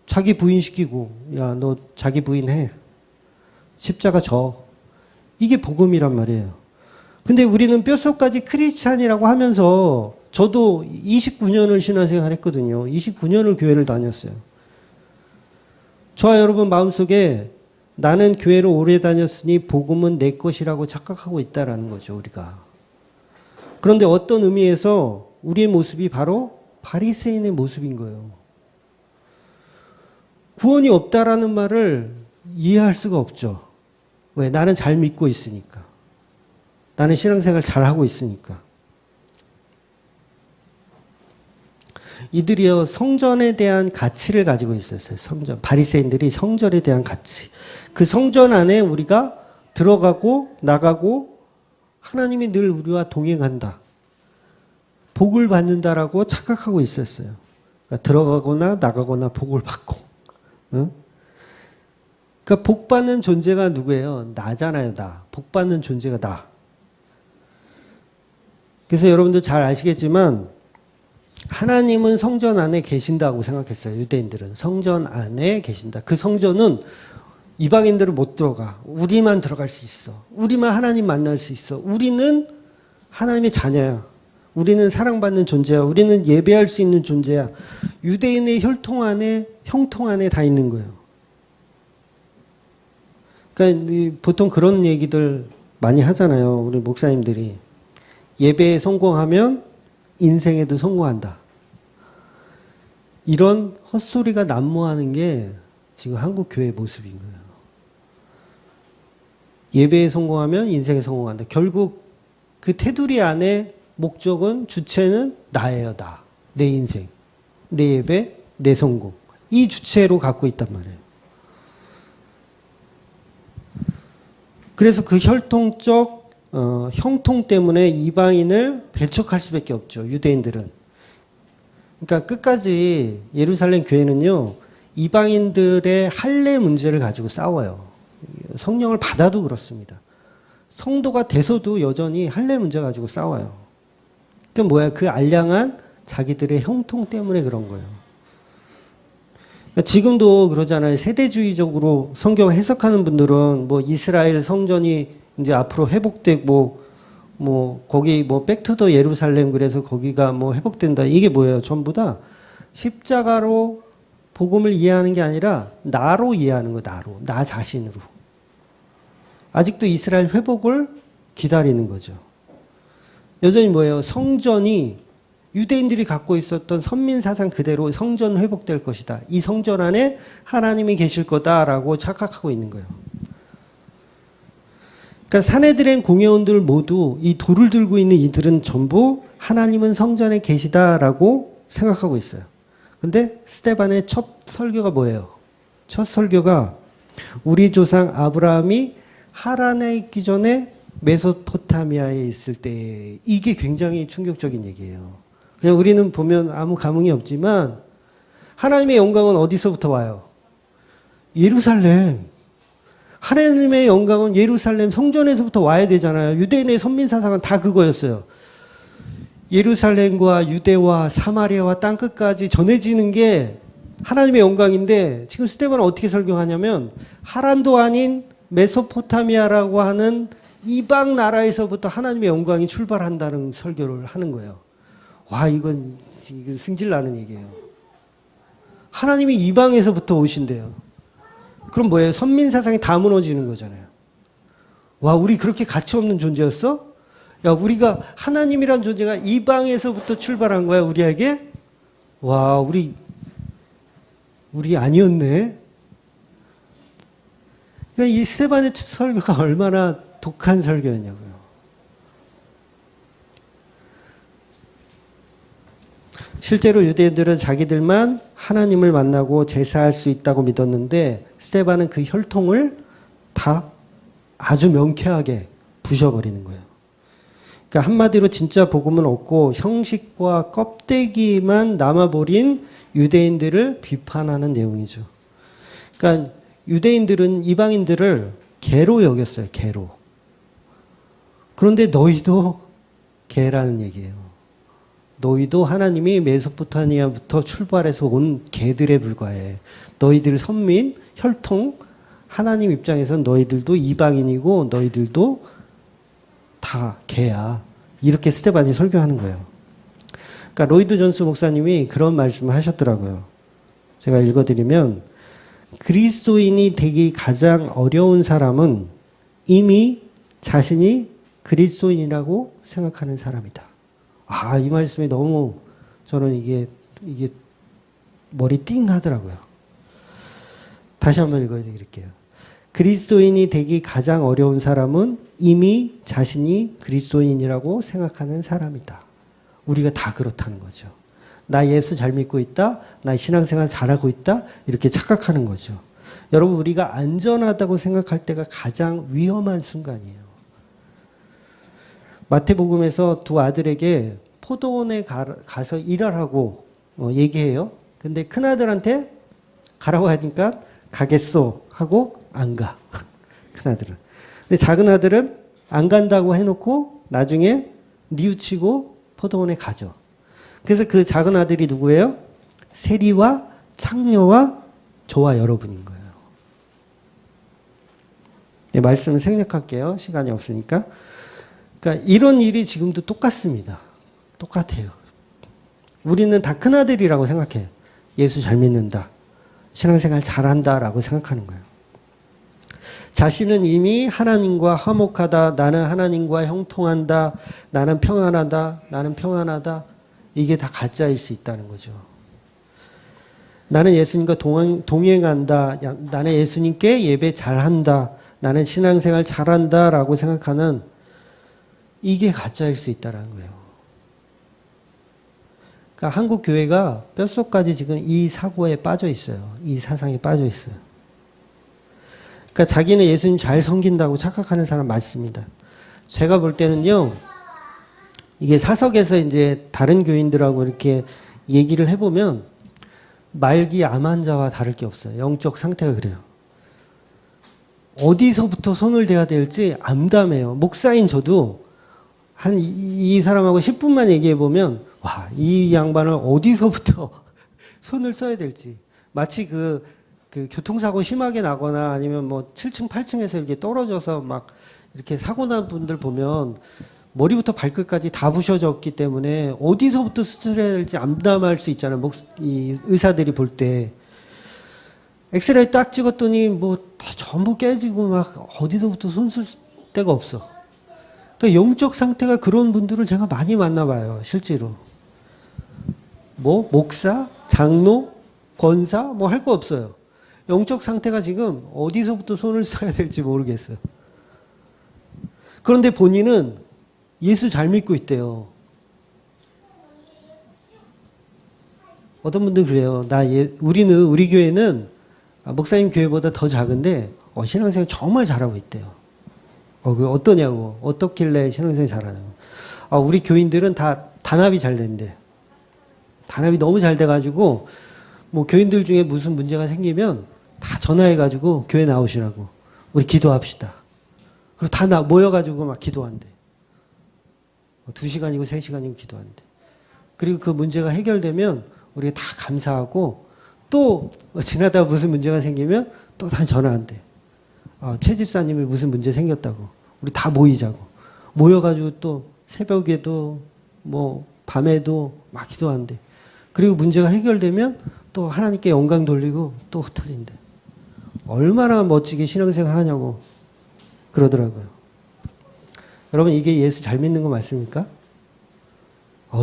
A: 자기 부인시키고, 야, 너 자기 부인 해. 십자가 져. 이게 복음이란 말이에요. 근데 우리는 뼛속까지 크리스찬이라고 하면서 저도 29년을 신앙생활 했거든요. 29년을 교회를 다녔어요. 저와 여러분 마음속에 나는 교회를 오래 다녔으니 복음은 내 것이라고 착각하고 있다라는 거죠, 우리가. 그런데 어떤 의미에서 우리의 모습이 바로 바리새인의 모습인 거예요. 구원이 없다라는 말을 이해할 수가 없죠. 왜? 나는 잘 믿고 있으니까. 나는 신앙생활 잘하고 있으니까. 이들이요, 성전에 대한 가치를 가지고 있었어요. 성전. 바리새인들이 성전에 대한 가치. 그 성전 안에 우리가 들어가고 나가고 하나님이 늘 우리와 동행한다. 복을 받는다라고 착각하고 있었어요. 그러니까 들어가거나 나가거나 복을 받고. 응? 그러니까 복 받는 존재가 누구예요? 나잖아요, 나. 복 받는 존재가 나. 그래서 여러분들 잘 아시겠지만 하나님은 성전 안에 계신다고 생각했어요. 유대인들은 성전 안에 계신다. 그 성전은 이방인들은 못 들어가. 우리만 들어갈 수 있어. 우리만 하나님 만날 수 있어. 우리는 하나님의 자녀야. 우리는 사랑받는 존재야. 우리는 예배할 수 있는 존재야. 유대인의 혈통 안에, 형통 안에 다 있는 거예요. 그러니까 보통 그런 얘기들 많이 하잖아요. 우리 목사님들이. 예배에 성공하면 인생에도 성공한다. 이런 헛소리가 난무하는 게 지금 한국 교회의 모습인 거예요. 예배에 성공하면 인생에 성공한다. 결국 그 테두리 안에 목적은, 주체는 나예요, 나. 내 인생, 내 예배, 내 성공. 이 주체로 갖고 있단 말이에요. 그래서 그 혈통적 형통 때문에 이방인을 배척할 수밖에 없죠. 유대인들은. 그러니까 끝까지 예루살렘 교회는요, 이방인들의 할례 문제를 가지고 싸워요. 성령을 받아도 그렇습니다. 성도가 돼서도 여전히 할례 문제 가지고 싸워요. 그 뭐야? 그 알량한 자기들의 형통 때문에 그런 거예요. 그러니까 지금도 그러잖아요. 세대주의적으로 성경 해석하는 분들은 뭐 이스라엘 성전이 이제 앞으로 회복되고 거기 뭐 백투더 예루살렘 그래서 거기가 뭐 회복된다. 이게 뭐예요? 전부 다 십자가로 복음을 이해하는 게 아니라 나로 이해하는 거예요. 나로. 나 자신으로. 아직도 이스라엘 회복을 기다리는 거죠. 여전히 뭐예요? 성전이 유대인들이 갖고 있었던 선민 사상 그대로 성전 회복될 것이다. 이 성전 안에 하나님이 계실 거다라고 착각하고 있는 거예요. 그러니까 사내들의 공회원들 모두 이 돌을 들고 있는 이들은 전부 하나님은 성전에 계시다라고 생각하고 있어요. 근데 스데반의 첫 설교가 뭐예요? 첫 설교가 우리 조상 아브라함이 하란에 있기 전에 메소포타미아에 있을 때, 이게 굉장히 충격적인 얘기예요. 그냥 우리는 보면 아무 감흥이 없지만 하나님의 영광은 어디서부터 와요? 예루살렘. 하나님의 영광은 예루살렘 성전에서부터 와야 되잖아요. 유대인의 선민사상은 다 그거였어요. 예루살렘과 유대와 사마리아와 땅끝까지 전해지는 게 하나님의 영광인데, 지금 스데반은 어떻게 설교하냐면 하란도 아닌 메소포타미아라고 하는 이방 나라에서부터 하나님의 영광이 출발한다는 설교를 하는 거예요. 와, 이건 승질 나는 얘기예요. 하나님이 이방에서부터 오신대요. 그럼 뭐예요? 선민사상이 다 무너지는 거잖아요. 와, 우리 그렇게 가치 없는 존재였어? 야, 우리가 하나님이란 존재가 이방에서부터 출발한 거야, 우리에게? 와, 우리 아니었네? 그러니까 이 스데반의 설교가 얼마나 독한 설교였냐고요. 실제로 유대인들은 자기들만 하나님을 만나고 제사할 수 있다고 믿었는데 스데반은 그 혈통을 다 아주 명쾌하게 부셔버리는 거예요. 그러니까 한마디로 진짜 복음은 없고 형식과 껍데기만 남아버린 유대인들을 비판하는 내용이죠. 그러니까 유대인들은 이방인들을 개로 여겼어요. 개로. 그런데 너희도 개라는 얘기예요. 너희도 하나님이 메소포타미아부터 출발해서 온 개들에 불과해. 너희들 선민, 혈통, 하나님 입장에선 너희들도 이방인이고 너희들도 다 개야. 이렇게 스테반이 설교하는 거예요. 그러니까 로이드 존스 목사님이 그런 말씀을 하셨더라고요. 제가 읽어드리면 그리스도인이 되기 가장 어려운 사람은 이미 자신이 그리스도인이라고 생각하는 사람이다. 아, 이 말씀이 너무 저는 이게 머리 띵 하더라고요. 다시 한번 읽어드릴게요. 그리스도인이 되기 가장 어려운 사람은 이미 자신이 그리스도인이라고 생각하는 사람이다. 우리가 다 그렇다는 거죠. 나 예수 잘 믿고 있다. 나 신앙생활 잘하고 있다. 이렇게 착각하는 거죠. 여러분, 우리가 안전하다고 생각할 때가 가장 위험한 순간이에요. 마태복음에서 두 아들에게 포도원에 가서 일하라고 얘기해요. 근데 큰아들한테 가라고 하니까 가겠소 하고 안 가. 큰아들은. 근데 작은아들은 안 간다고 해놓고 나중에 뉘우치고 포도원에 가죠. 그래서 그 작은아들이 누구예요? 세리와 창녀와 저와 여러분인 거예요. 네, 말씀을 생략할게요. 시간이 없으니까. 그러니까 이런 일이 지금도 똑같습니다. 똑같아요. 우리는 다 큰아들이라고 생각해요. 예수 잘 믿는다. 신앙생활 잘한다라고 생각하는 거예요. 자신은 이미 하나님과 화목하다. 나는 하나님과 형통한다. 나는 평안하다. 나는 평안하다. 이게 다 가짜일 수 있다는 거죠. 나는 예수님과 동행한다. 나는 예수님께 예배 잘한다. 나는 신앙생활 잘한다라고 생각하는 이게 가짜일 수 있다는 거예요. 그러니까 한국 교회가 뼛속까지 지금 이 사고에 빠져 있어요. 이 사상에 빠져 있어요. 그러니까 자기는 예수님 잘 섬긴다고 착각하는 사람 많습니다. 제가 볼 때는요, 이게 사석에서 이제 다른 교인들하고 이렇게 얘기를 해보면 말기 암 환자와 다를 게 없어요. 영적 상태가 그래요. 어디서부터 손을 대야 될지 암담해요. 목사인 저도 한 이 사람하고 10분만 얘기해 보면 와, 이 양반을 어디서부터 손을 써야 될지. 마치 그 교통사고 심하게 나거나 아니면 뭐 7층, 8층에서 이렇게 떨어져서 막 이렇게 사고 난 분들 보면 머리부터 발끝까지 다 부셔졌기 때문에 어디서부터 수술해야 될지 암담할 수 있잖아요. 이 의사들이 볼 때. 엑스레이 딱 찍었더니 뭐 다 전부 깨지고 막 어디서부터 손 쓸 데가 없어. 그러니까 영적 상태가 그런 분들을 제가 많이 만나봐요. 실제로. 뭐 목사, 장로, 권사 뭐 할 거 없어요. 영적 상태가 지금 어디서부터 손을 써야 될지 모르겠어요. 그런데 본인은 예수 잘 믿고 있대요. 어떤 분들 그래요. 우리 교회는 목사님 교회보다 더 작은데 신앙생활 정말 잘하고 있대요. 그 어떠냐고. 어떻길래 신앙생활 잘하냐고. 우리 교인들은 다 단합이 잘 된대. 단합이 너무 잘 돼가지고 뭐 교인들 중에 무슨 문제가 생기면 다 전화해가지고 교회 나오시라고. 우리 기도합시다. 그리고 다 모여가지고 막 기도한대. 2시간이고 3시간이고 기도한대. 그리고 그 문제가 해결되면 우리가 다 감사하고 또 지나다가 무슨 문제가 생기면 또 다 전화한대. 최 집사님이 무슨 문제 생겼다고. 우리 다 모이자고. 모여가지고 또 새벽에도 뭐 밤에도 막 기도한대. 그리고 문제가 해결되면 또 하나님께 영광 돌리고 또 흩어진대. 얼마나 멋지게 신앙생활 하냐고 그러더라고요. 여러분, 이게 예수 잘 믿는 거 맞습니까?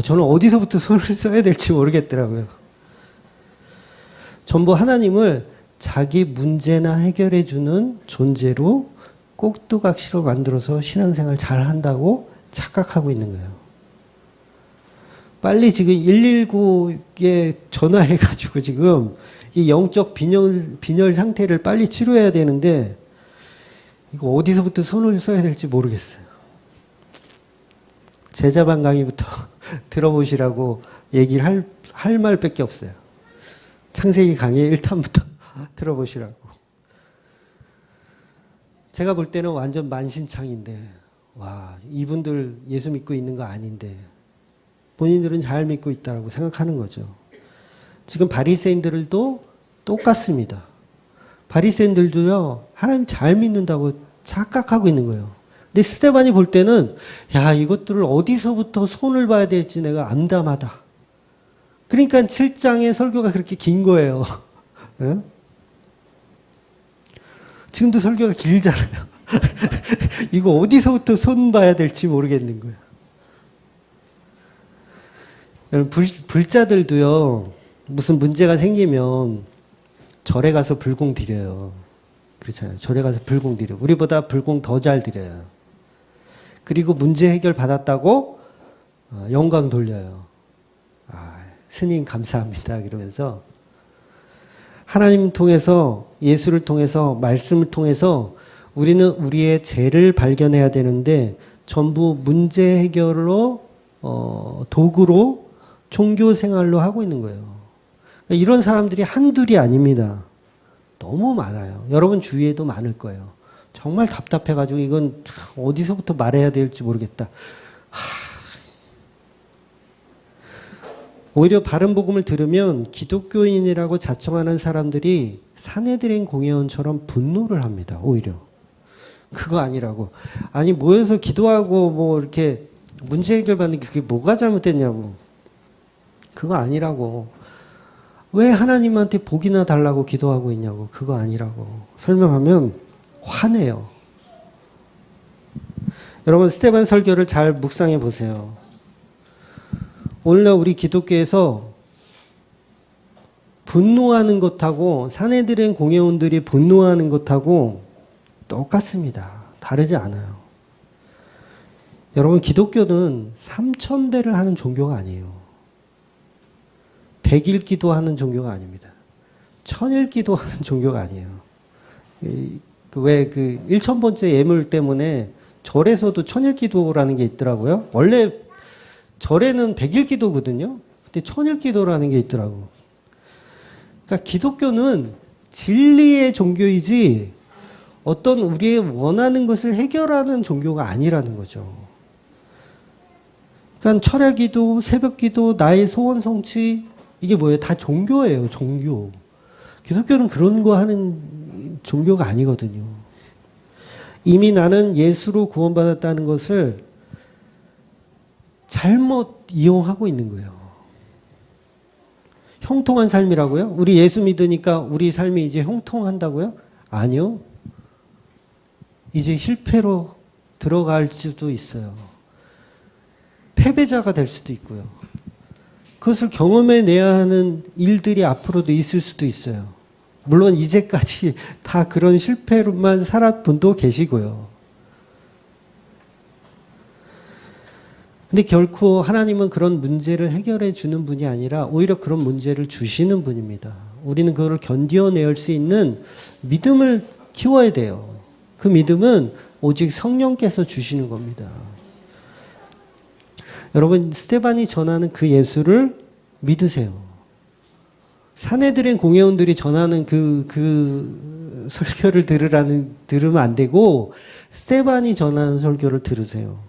A: 저는 어디서부터 손을 써야 될지 모르겠더라고요. 전부 하나님을 자기 문제나 해결해 주는 존재로 꼭두각시로 만들어서 신앙생활 잘 한다고 착각하고 있는 거예요. 빨리 지금 119에 전화해가지고 지금 이 영적 빈혈 상태를 빨리 치료해야 되는데 이거 어디서부터 손을 써야 될지 모르겠어요. 제자반 강의부터 들어보시라고 얘기를 할 말밖에 없어요. 창세기 강의 1탄부터 들어보시라고. 제가 볼 때는 완전 만신창인데, 와, 이분들 예수 믿고 있는 거 아닌데 본인들은 잘 믿고 있다고 생각하는 거죠. 지금 바리새인들도 똑같습니다. 바리새인들도요, 하나님 잘 믿는다고 착각하고 있는 거예요. 근데 스데반이 볼 때는, 야, 이것들을 어디서부터 손을 봐야 될지 내가 암담하다. 그러니까 7장의 설교가 그렇게 긴 거예요. 네? 지금도 설교가 길잖아요. 이거 어디서부터 손 봐야 될지 모르겠는 거예요. 여러분, 불자들도요, 무슨 문제가 생기면 절에 가서 불공 드려요. 그렇잖아요. 절에 가서 불공 드려요. 우리보다 불공 더 잘 드려요. 그리고 문제 해결 받았다고 영광 돌려요. 스님 감사합니다. 그러면서 하나님 통해서, 예수를 통해서, 말씀을 통해서 우리는 우리의 죄를 발견해야 되는데 전부 문제 해결로 도구로 종교 생활로 하고 있는 거예요. 이런 사람들이 한둘이 아닙니다. 너무 많아요. 여러분 주위에도 많을 거예요. 정말 답답해가지고 이건 어디서부터 말해야 될지 모르겠다. 오히려 바른 복음을 들으면 기독교인이라고 자청하는 사람들이 사내들인 공회원처럼 분노를 합니다. 오히려. 그거 아니라고. 아니 모여서 기도하고 뭐 이렇게 문제 해결받는 게 그게 뭐가 잘못됐냐고. 그거 아니라고. 왜 하나님한테 복이나 달라고 기도하고 있냐고. 그거 아니라고. 설명하면 화내요. 여러분 스데반 설교를 잘 묵상해 보세요. 오늘날 우리 기독교에서 분노하는 것하고 사내들의 공회원들이 분노하는 것하고 똑같습니다. 다르지 않아요. 여러분 기독교는 3000배를 하는 종교가 아니에요. 100일 기도하는 종교가 아닙니다. 1000일 기도하는 종교가 아니에요. 왜 그 1000번째 예물 때문에 절에서도 1000일 기도라는 게 있더라고요. 원래 절에는 100일 기도거든요. 근데 1000일 기도라는 게 있더라고. 그러니까 기독교는 진리의 종교이지 어떤 우리의 원하는 것을 해결하는 종교가 아니라는 거죠. 그러니까 철야 기도, 새벽 기도, 나의 소원 성취 이게 뭐예요? 다 종교예요. 종교. 기독교는 그런 거 하는 종교가 아니거든요. 이미 나는 예수로 구원받았다는 것을 잘못 이용하고 있는 거예요. 형통한 삶이라고요? 우리 예수 믿으니까 우리 삶이 이제 형통한다고요? 아니요. 이제 실패로 들어갈 수도 있어요. 패배자가 될 수도 있고요. 그것을 경험해내야 하는 일들이 앞으로도 있을 수도 있어요. 물론 이제까지 다 그런 실패로만 살았던 분도 계시고요. 근데 결코 하나님은 그런 문제를 해결해 주는 분이 아니라 오히려 그런 문제를 주시는 분입니다. 우리는 그걸 견뎌낼 수 있는 믿음을 키워야 돼요. 그 믿음은 오직 성령께서 주시는 겁니다. 여러분 스데반이 전하는 그 예수를 믿으세요. 사내들의 공회원들이 전하는 그 설교를 들으면 안 되고 스데반이 전하는 설교를 들으세요.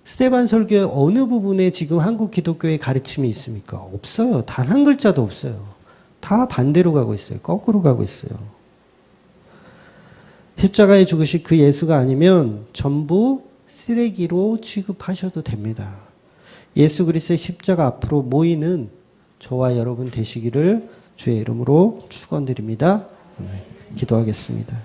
A: 스데반 설교의 어느 부분에 지금 한국 기독교의 가르침이 있습니까? 없어요. 단 한 글자도 없어요. 다 반대로 가고 있어요. 거꾸로 가고 있어요. 십자가에 죽으신 그 예수가 아니면 전부 쓰레기로 취급하셔도 됩니다. 예수 그리스도의 십자가 앞으로 모이는 저와 여러분 되시기를 주의 이름으로 축원드립니다. 기도하겠습니다.